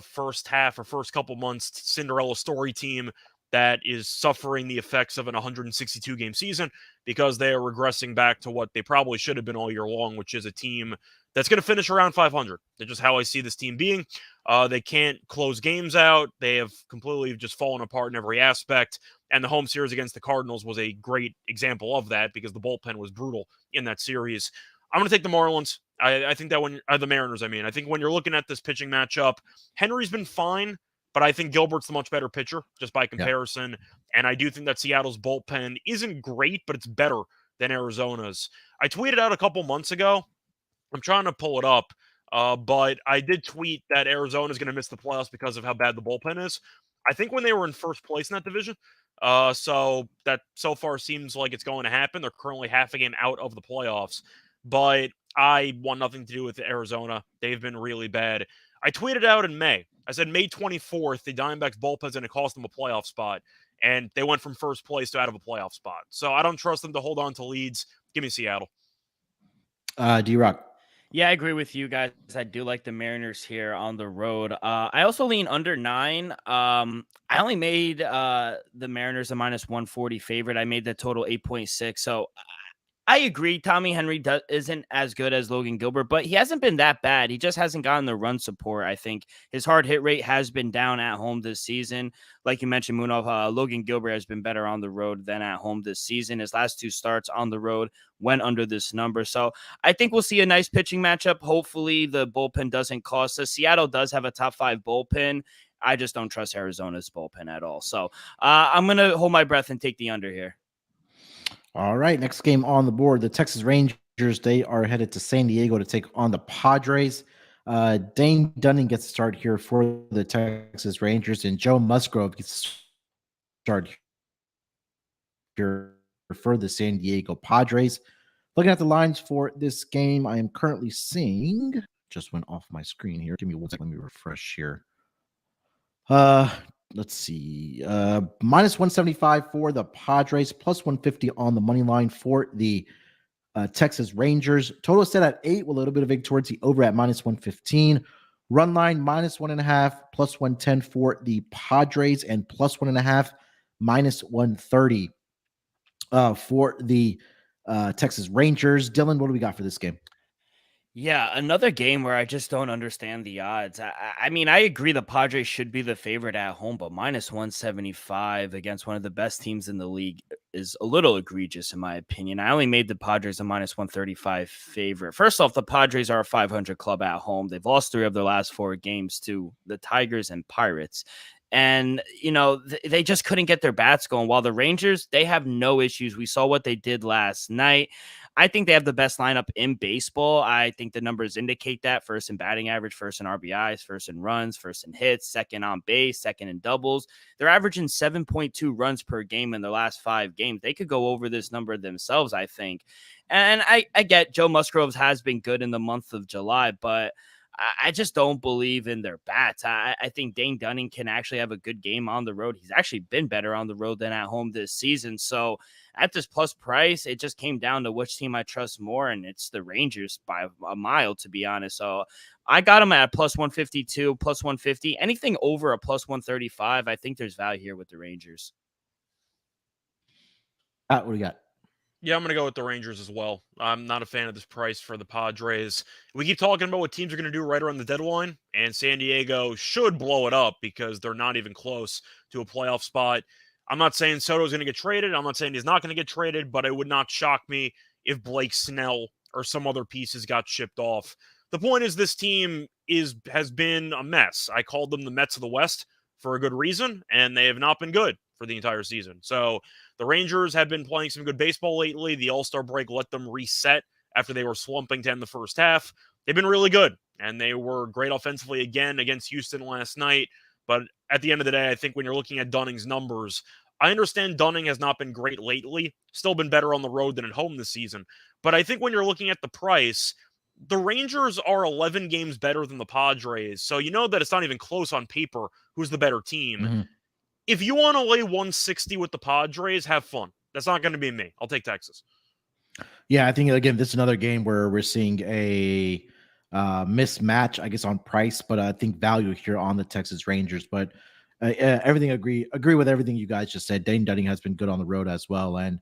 A: first half or first couple months Cinderella story team that is suffering the effects of an 162 game season because they are regressing back to what they probably should have been all year long, which is a team that's going to finish around 500. That's just how I see this team being. They can't close games out. They have completely just fallen apart in every aspect. And the home series against the Cardinals was a great example of that because the bullpen was brutal in that series. I'm going to take the Marlins. I think that when the Mariners, I think when you're looking at this pitching matchup, Henry's been fine, but I think Gilbert's the much better pitcher just by comparison. Yeah. And I do think that Seattle's bullpen isn't great, but it's better than Arizona's. I tweeted out a couple months ago. I'm trying to pull it up, but I did tweet that Arizona is going to miss the playoffs because of how bad the bullpen is. I think when they were in first place in that division. So that so far seems like it's going to happen. They're currently half a game out of the playoffs, but I want nothing to do with Arizona. They've been really bad. I tweeted out in May. I said May 24th, the Diamondbacks bullpen is going to cost them a playoff spot, and they went from first place to out of a playoff spot. So I don't trust them to hold on to leads. Give me Seattle.
B: D-Rock.
C: Yeah, I agree with you guys. I do like the Mariners here on the road. I also lean under 9. I only made the Mariners a minus 140 favorite. I made the total 8.6. So I agree. Tommy Henry isn't as good as Logan Gilbert, but he hasn't been that bad. He just hasn't gotten the run support. I think his hard hit rate has been down at home this season. Like you mentioned, Munaf, Logan Gilbert has been better on the road than at home this season. His last 2 starts on the road went under this number. So I think we'll see a nice pitching matchup. Hopefully the bullpen doesn't cost us. Seattle does have a top 5 bullpen. I just don't trust Arizona's bullpen at all. So I'm going to hold my breath and take the under here.
B: All right, next game on the board, the Texas Rangers, they are headed to San Diego to take on the Padres. Dane Dunning gets to start here for the Texas Rangers, and Joe Musgrove gets to start here for the San Diego Padres. Looking at the lines for this game, I am currently seeing, just went off my screen here. Give me one second, let me refresh here. Let's see. Minus 175 for the Padres, plus 150 on the money line for the Texas Rangers. Total set at 8 with a little bit of vig towards the over at minus 115. Run line minus 1.5, plus 110 for the Padres, and plus 1.5, minus 130 for the Texas Rangers. Dylan, what do we got for this game?
C: Yeah, another game where I just don't understand the odds. I mean, I agree the Padres should be the favorite at home, but minus 175 against one of the best teams in the league is a little egregious in my opinion. I only made the Padres a minus 135 favorite. First off, the Padres are a 500 club at home. They've lost 3 of their last 4 games to the Tigers and Pirates. And, you know, they just couldn't get their bats going. While the Rangers, they have no issues. We saw what they did last night. I think they have the best lineup in baseball. I think the numbers indicate that. First in batting average, first in RBIs, first in runs, first in hits, second on base, second in doubles. They're averaging 7.2 runs per game in their last 5 games. They could go over this number themselves, I think. And I get Joe Musgrove has been good in the month of July, but I just don't believe in their bats. I think Dane Dunning can actually have a good game on the road. He's actually been better on the road than at home this season. So at this plus price, it just came down to which team I trust more, and it's the Rangers by a mile, to be honest. So I got them at plus 152, plus 150. Anything over a plus 135, I think there's value here with the Rangers.
B: What do you got?
A: Yeah, I'm going to go with the Rangers as well. I'm not a fan of this price for the Padres. We keep talking about what teams are going to do right around the deadline, and San Diego should blow it up because they're not even close to a playoff spot. I'm not saying Soto's going to get traded. I'm not saying he's not going to get traded, but it would not shock me if Blake Snell or some other pieces got shipped off. The point is this team has been a mess. I called them the Mets of the West for a good reason, and they have not been good for the entire season. So the Rangers have been playing some good baseball lately. The All-Star break let them reset after they were slumping to end the first half. They've been really good, and they were great offensively again against Houston last night. But at the end of the day, I think when you're looking at Dunning's numbers, I understand Dunning has not been great lately, still been better on the road than at home this season. But I think when you're looking at the price, the Rangers are 11 games better than the Padres. So you know that it's not even close on paper who's the better team. Mm-hmm. If you want to lay 160 with the Padres, have fun. That's not going to be me. I'll take Texas.
B: Yeah, I think again, this is another game where we're seeing a mismatch, I guess, on price, but I think value here on the Texas Rangers. But everything agree with everything you guys just said. Dane Dunning has been good on the road as well, and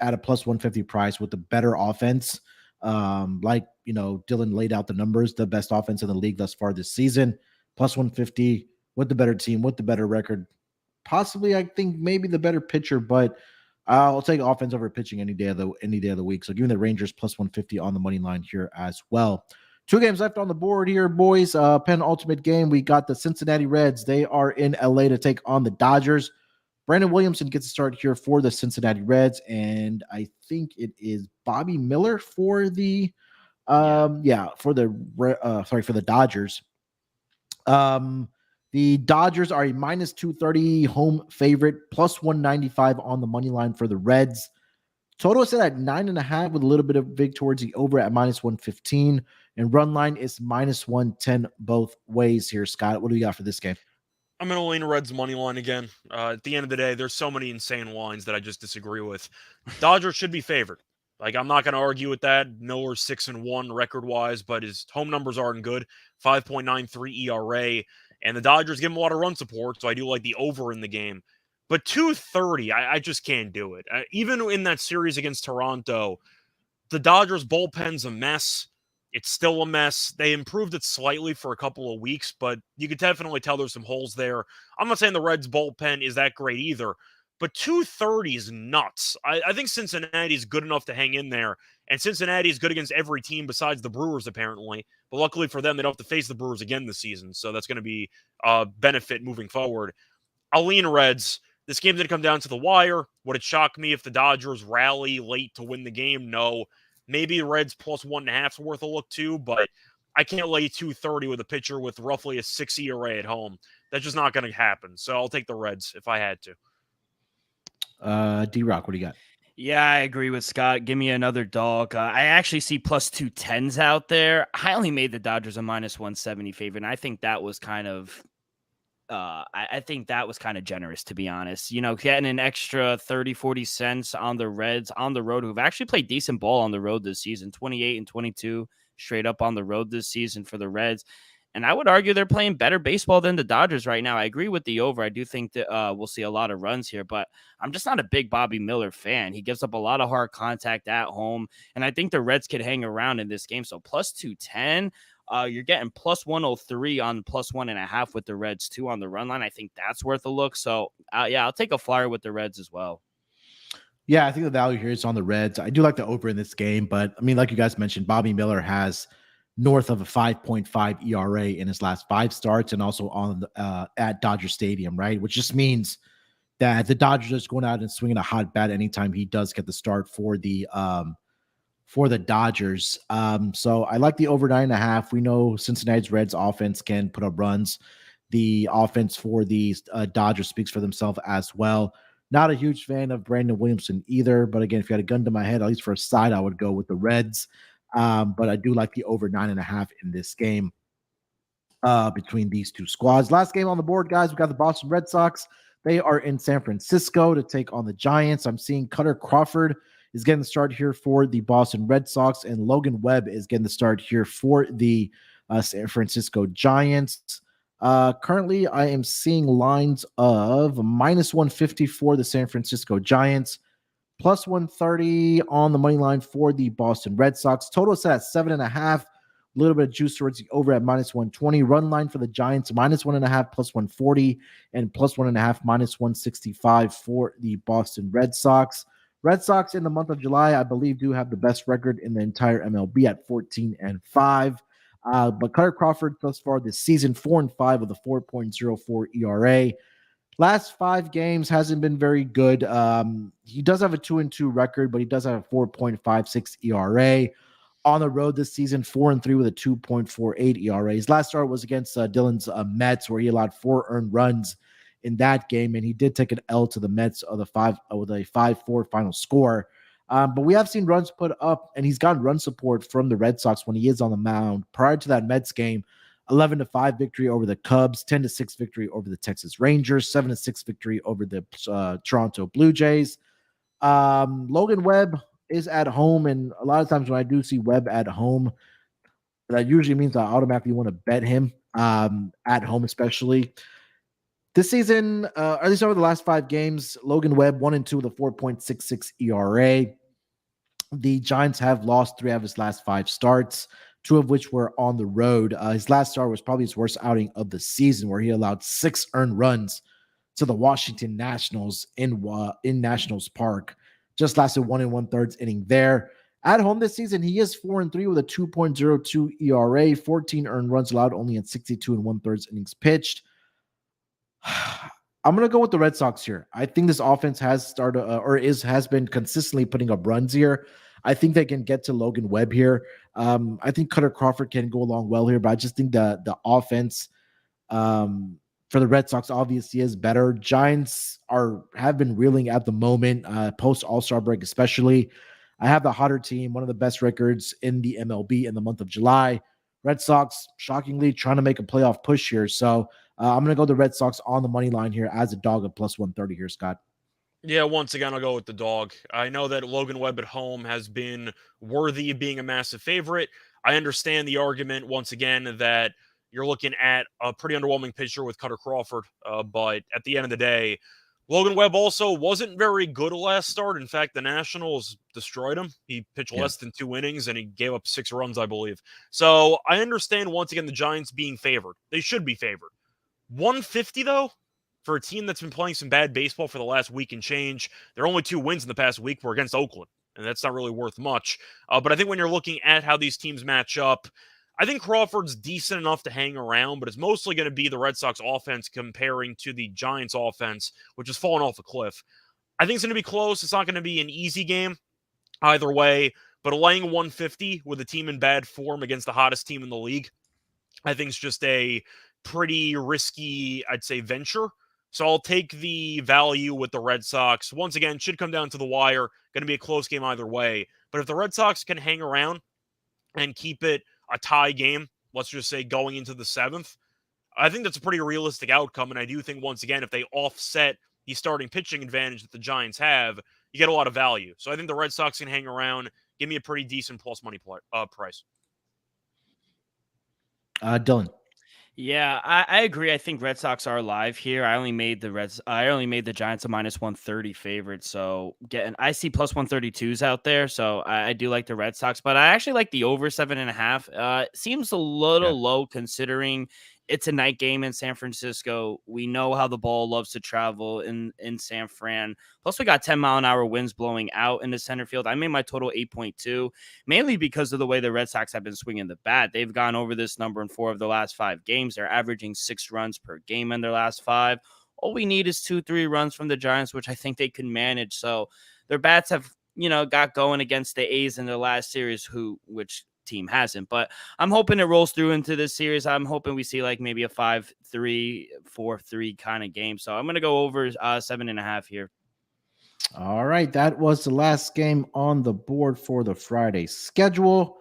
B: at a plus 150 price with the better offense, like Dylan laid out the numbers, the best offense in the league thus far this season, plus 150 with the better team, with the better record, possibly I think maybe the better pitcher, but I'll take offense over pitching any day of the week. So give me the Rangers plus 150 on the money line here as well. 2 games left on the board here, boys. Penultimate game. We got the Cincinnati Reds. They are in LA to take on the Dodgers. Brandon Williamson gets a start here for the Cincinnati Reds, and I think it is Bobby Miller for the for the Dodgers. The Dodgers are a minus 230 home favorite, plus 195 on the money line for the Reds. Total is set at 9.5 with a little bit of vig towards the over at minus 115. And run line is minus 110 both ways here, Scott. What do we got for this game?
A: I'm going to lean Reds money line again. At the end of the day, there's so many insane lines that I just disagree with. Dodgers should be favored. Like, I'm not going to argue with that. Miller's 6-1 record-wise, but his home numbers aren't good. 5.93 ERA. And the Dodgers give him a lot of run support, so I do like the over in the game. But 230, I just can't do it. Even in that series against Toronto, the Dodgers bullpen's a mess. It's still a mess. They improved it slightly for a couple of weeks, but you could definitely tell there's some holes there. I'm not saying the Reds bullpen is that great either, but 230 is nuts. I think Cincinnati's good enough to hang in there, and Cincinnati's good against every team besides the Brewers, apparently. But luckily for them, they don't have to face the Brewers again this season, so that's going to be a benefit moving forward. I'll lean Reds. This game's going to come down to the wire. Would it shock me if the Dodgers rally late to win the game? No. Maybe the Reds plus 1.5 is worth a look too, but I can't lay 230 with a pitcher with roughly a 6 ERA at home. That's just not going to happen. So I'll take the Reds if I had to.
B: D-Rock, what do you got?
C: Yeah, I agree with Scott. Give me another dog. I actually see plus 210s out there. I only made the Dodgers a minus 170 favorite, and I think that was kind of I think that was kind of generous, to be honest. Getting an extra 30, 40 cents on the Reds on the road, who've actually played decent ball on the road this season, 28 and 22 straight up on the road this season for the Reds. And I would argue they're playing better baseball than the Dodgers right now. I agree with the over. I do think that we'll see a lot of runs here, but I'm just not a big Bobby Miller fan. He gives up a lot of hard contact at home, and I think the Reds could hang around in this game. So plus 210, you're getting plus 103 on plus 1.5 with the Reds too on the run line. I think that's worth a look. So I'll take a flyer with the Reds as well.
B: Yeah, I think the value here is on the Reds. I do like the over in this game, but I mean, like you guys mentioned, Bobby Miller has north of a 5.5 ERA in his last 5 starts, and also on at Dodger Stadium, right? Which just means that the Dodgers are going out and swinging a hot bat anytime he does get the start for the Dodgers. So I like the over 9.5. We know Cincinnati's Reds offense can put up runs. The offense for the Dodgers speaks for themselves as well. Not a huge fan of Brandon Williamson either, but again, if you had a gun to my head, at least for a side, I would go with the Reds. But I do like the over 9.5 in this game between these two squads. Last game on the board, guys, we got the Boston Red Sox. They are in San Francisco to take on the Giants. I'm seeing Cutter Crawford is getting the start here for the Boston Red Sox, and Logan Webb is getting the start here for the San Francisco Giants. Currently, I am seeing lines of minus 150 for the San Francisco Giants, plus 130 on the money line for the Boston Red Sox. Total set at 7.5. A little bit of juice towards the over at minus 120. Run line for the Giants, minus 1.5, plus 140, and plus 1.5, minus 165 for the Boston Red Sox. Red Sox in the month of July, I believe, do have the best record in the entire MLB at 14-5. But Cutter Crawford thus far this season, 4-5 with a 4.04 ERA. Last 5 games hasn't been very good. He does have a 2-2 record, but he does have a 4.56 ERA. On the road this season, 4-3 with a 2.48 ERA. His last start was against Dylan's Mets, where he allowed 4 earned runs in that game, and he did take an L to the Mets with a 5-4 final score. But we have seen runs put up, and he's gotten run support from the Red Sox when he is on the mound. Prior to that Mets game, 11-5 victory over the Cubs, 10-6 victory over the Texas Rangers, 7-6 victory over the Toronto Blue Jays. Logan Webb is at home, and a lot of times when I do see Webb at home, that usually means I automatically want to bet him at home, especially. This season, at least over the last 5 games, Logan Webb 1-2 with a 4.66 ERA. The Giants have lost 3 of his last 5 starts, 2 of which were on the road. His last start was probably his worst outing of the season, where he allowed 6 earned runs to the Washington Nationals in Nationals Park. Just lasted 1 1/3 inning there. At home this season, he is 4-3 with a 2.02 ERA, 14 earned runs allowed, only in 62 1/3 innings pitched. I'm gonna go with the Red Sox here. I think this offense has started has been consistently putting up runs here. I think they can get to Logan Webb here. I think Cutter Crawford can go along well here, but I just think the offense for the Red Sox obviously is better. Giants have been reeling at the moment, post All-Star break especially. I have the hotter team, one of the best records in the MLB in the month of July. Red Sox, shockingly, trying to make a playoff push here. So I'm going to go the Red Sox on the money line here as a dog of plus 130 here, Scott.
A: Yeah, once again, I'll go with the dog. I know that Logan Webb at home has been worthy of being a massive favorite. I understand the argument, once again, that you're looking at a pretty underwhelming pitcher with Cutter Crawford. But at the end of the day, Logan Webb also wasn't very good last start. In fact, the Nationals destroyed him. He pitched less than 2 innings, and he gave up 6 runs, I believe. So I understand, once again, the Giants being favored. They should be favored. 150, though, for a team that's been playing some bad baseball for the last week and change. Their only 2 wins in the past week were against Oakland, and that's not really worth much. But I think when you're looking at how these teams match up, I think Crawford's decent enough to hang around, but it's mostly going to be the Red Sox offense comparing to the Giants offense, which has fallen off a cliff. I think it's going to be close. It's not going to be an easy game either way, but laying 150 with a team in bad form against the hottest team in the league, I think it's just a pretty risky, I'd say, venture. So I'll take the value with the Red Sox. Once again, should come down to the wire. Going to be a close game either way. But if the Red Sox can hang around and keep it a tie game, let's just say going into the 7th, I think that's a pretty realistic outcome. And I do think, once again, if they offset the starting pitching advantage that the Giants have, you get a lot of value. So I think the Red Sox can hang around, give me a pretty decent plus money price.
B: Dylan.
C: Yeah, I agree. I think Red Sox are live here. I only made the Giants a minus 130 favorite. So I see plus 132s out there. So I do like the Red Sox, but I actually like the over 7.5. Seems a little low considering it's a night game in San Francisco. We know how the ball loves to travel in San Fran. Plus, we got 10-mile-an-hour winds blowing out in the center field. I made my total 8.2, mainly because of the way the Red Sox have been swinging the bat. They've gone over this number in 4 of the last 5 games. They're averaging 6 runs per game in their last 5. All we need is 2-3 runs from the Giants, which I think they can manage. So their bats have, got going against the A's in their last series, which team hasn't, but I'm hoping it rolls through into this series. I'm hoping we see like maybe a 5-3, 4-3 kind of game. So I'm going to go over 7.5 here.
B: All right. That was the last game on the board for the Friday schedule.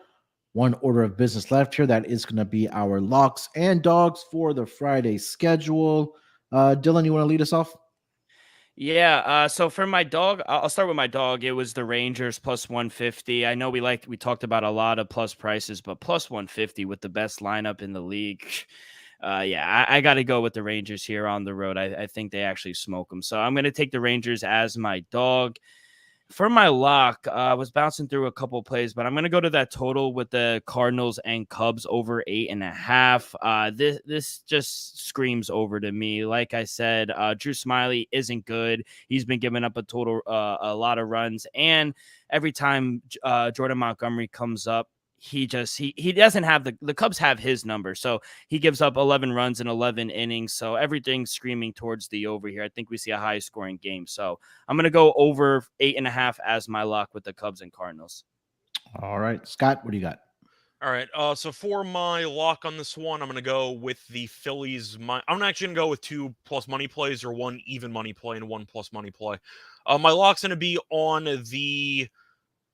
B: One order of business left here. That is going to be our locks and dogs for the Friday schedule. Dylan, you want to lead us off?
C: Yeah, so for my dog, I'll start with my dog. It was the Rangers plus 150. I know we talked about a lot of plus prices, but plus 150 with the best lineup in the league. I got to go with the Rangers here on the road. I think they actually smoke them. So I'm going to take the Rangers as my dog. For my lock, I was bouncing through a couple of plays, but I'm going to go to that total with the Cardinals and Cubs over 8.5. This just screams over to me. Like I said, Drew Smyly isn't good. He's been giving up a lot of runs, and every time Jordan Montgomery comes up, he doesn't have the Cubs have his number. So he gives up 11 runs in 11 innings. So everything's screaming towards the over here. I think we see a high scoring game. So I'm going to go over 8.5 as my lock with the Cubs and Cardinals.
B: All right, Scott, what do you got?
A: All right. So for my lock on this one, I'm going to go with the Phillies. I'm actually going to go with 2 plus money plays, or 1 even money play and 1 plus money play. My lock's going to be on the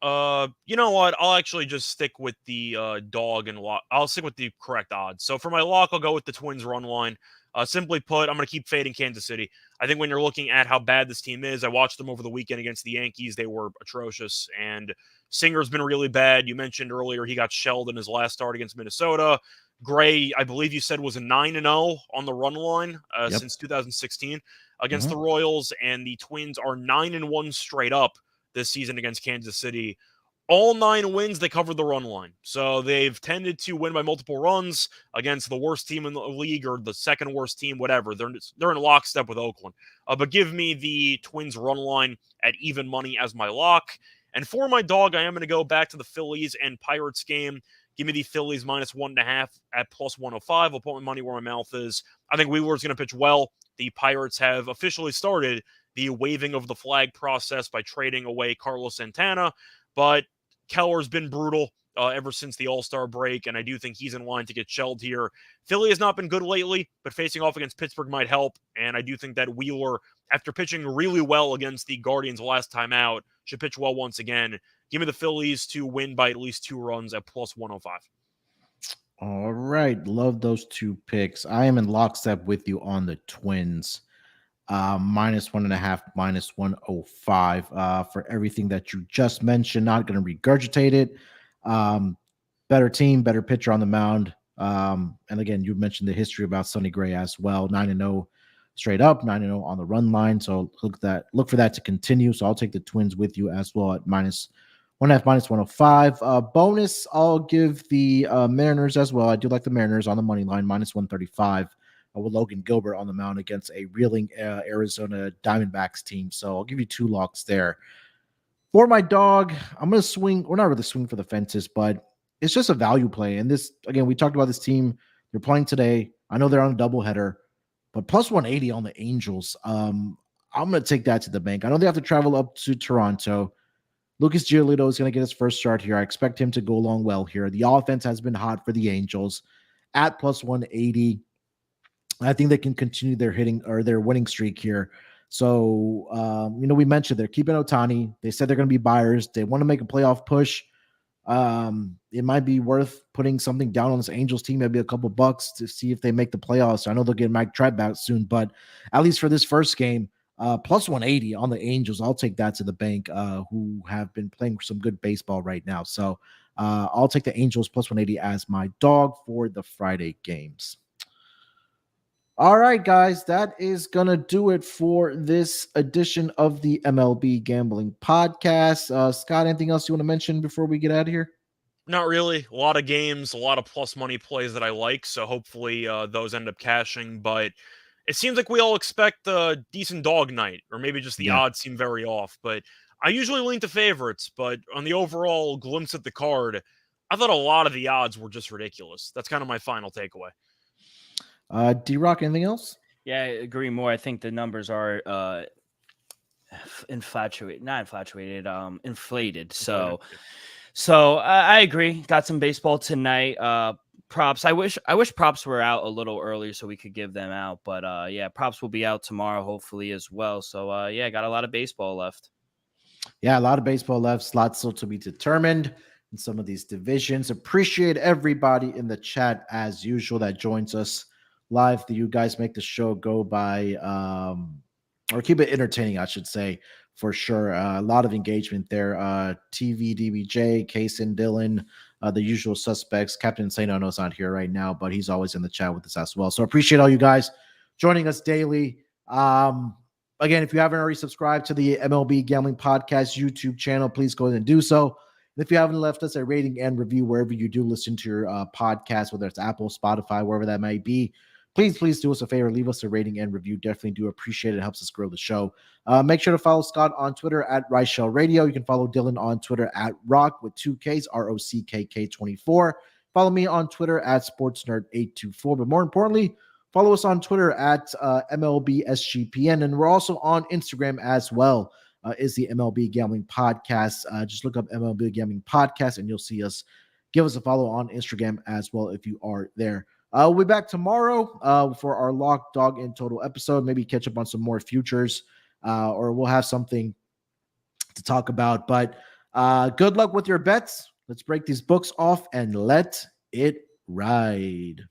A: you know what? I'll actually just stick with the dog and lock. I'll stick with the correct odds. So for my lock, I'll go with the Twins run line. Simply put, I'm going to keep fading Kansas City. I think when you're looking at how bad this team is, I watched them over the weekend against the Yankees. They were atrocious, and Singer's been really bad. You mentioned earlier he got shelled in his last start against Minnesota. Gray, I believe you said, was a 9-0 on the run line since 2016 against the Royals, and the Twins are 9-1 straight up this season against Kansas City. All 9 wins, they covered the run line. So they've tended to win by multiple runs against the worst team in the league or the second worst team, whatever. They're in lockstep with Oakland. But give me the Twins run line at even money as my lock. And for my dog, I am going to go back to the Phillies and Pirates game. Give me the Phillies -1.5 at +105. I'll put my money where my mouth is. I think Wheeler's going to pitch well. The Pirates have officially started the waving of the flag process by trading away Carlos Santana. But Keller's been brutal ever since the All-Star break, and I do think he's in line to get shelled here. Philly has not been good lately, but facing off against Pittsburgh might help, and I do think that Wheeler, after pitching really well against the Guardians last time out, should pitch well once again. Give me the Phillies to win by at least 2 runs at +105.
B: All right. Love those 2 picks. I am in lockstep with you on the Twins. -1.5, -105 for everything that you just mentioned. Not going to regurgitate it. Better team, better pitcher on the mound. And again, you mentioned the history about Sonny Gray as well. 9-0 straight up, 9-0 on the run line. So look for that to continue. So I'll take the Twins with you as well at -1.5, -105. Bonus, I'll give the Mariners as well. I do like the Mariners on the money line, -135. With Logan Gilbert on the mound against a reeling Arizona Diamondbacks team. So I'll give you 2 locks there. For my dog, I'm going to swing. We're not really swinging for the fences, but it's just a value play. And this, again, we talked about this team. They're playing today. I know they're on a doubleheader, but +180 on the Angels. I'm going to take that to the bank. I know they have to travel up to Toronto. Lucas Giolito is going to get his first start here. I expect him to go along well here. The offense has been hot for the Angels at +180. I think they can continue their hitting or their winning streak here. So, we mentioned they're keeping Ohtani. They said they're going to be buyers. They want to make a playoff push. It might be worth putting something down on this Angels team, maybe a couple bucks to see if they make the playoffs. I know they'll get Mike Trout back soon, but at least for this first game, +180 on the Angels. I'll take that to the bank, who have been playing some good baseball right now. So I'll take the Angels +180 as my dog for the Friday games. All right, guys, that is going to do it for this edition of the MLB Gambling Podcast. Scott, anything else you want to mention before we get out of here?
A: Not really. A lot of games, a lot of plus money plays that I like, so hopefully those end up cashing. But it seems like we all expect a decent dog night, or maybe just the odds seem very off. But I usually lean to favorites, but on the overall glimpse at the card, I thought a lot of the odds were just ridiculous. That's kind of my final takeaway.
B: D-Rock, anything else?
C: Yeah, I agree more. I think the numbers are inflated. So I agree. Got some baseball tonight. Props. I wish props were out a little earlier so we could give them out. But props will be out tomorrow, hopefully as well. So got a lot of baseball left.
B: Yeah, a lot of baseball left. Slots still to be determined in some of these divisions. Appreciate everybody in the chat as usual that joins us live. You guys make the show go by, or keep it entertaining, I should say, for sure. A lot of engagement there. TV, DBJ, Kaysen, Dylan, the usual suspects. Captain Saino is not here right now, but he's always in the chat with us as well. So appreciate all you guys joining us daily. Again, if you haven't already subscribed to the MLB Gambling Podcast YouTube channel, please go ahead and do so. And if you haven't left us a rating and review wherever you do listen to your podcast, whether it's Apple, Spotify, wherever that might be, please do us a favor. Leave us a rating and review. Definitely do appreciate it. It helps us grow the show. Make sure to follow Scott on Twitter at Reichel Radio. You can follow Dylan on Twitter at Rock with 2 Ks, ROCKK24. Follow me on Twitter at SportsNerd824. But more importantly, follow us on Twitter at MLB SGPN. And we're also on Instagram as well, is the MLB Gambling Podcast. Just look up MLB Gambling Podcast and you'll see us. Give us a follow on Instagram as well if you are there. We'll be back tomorrow for our Lock, Dog, and Total episode. Maybe catch up on some more futures, or we'll have something to talk about. But good luck with your bets. Let's break these books off and let it ride.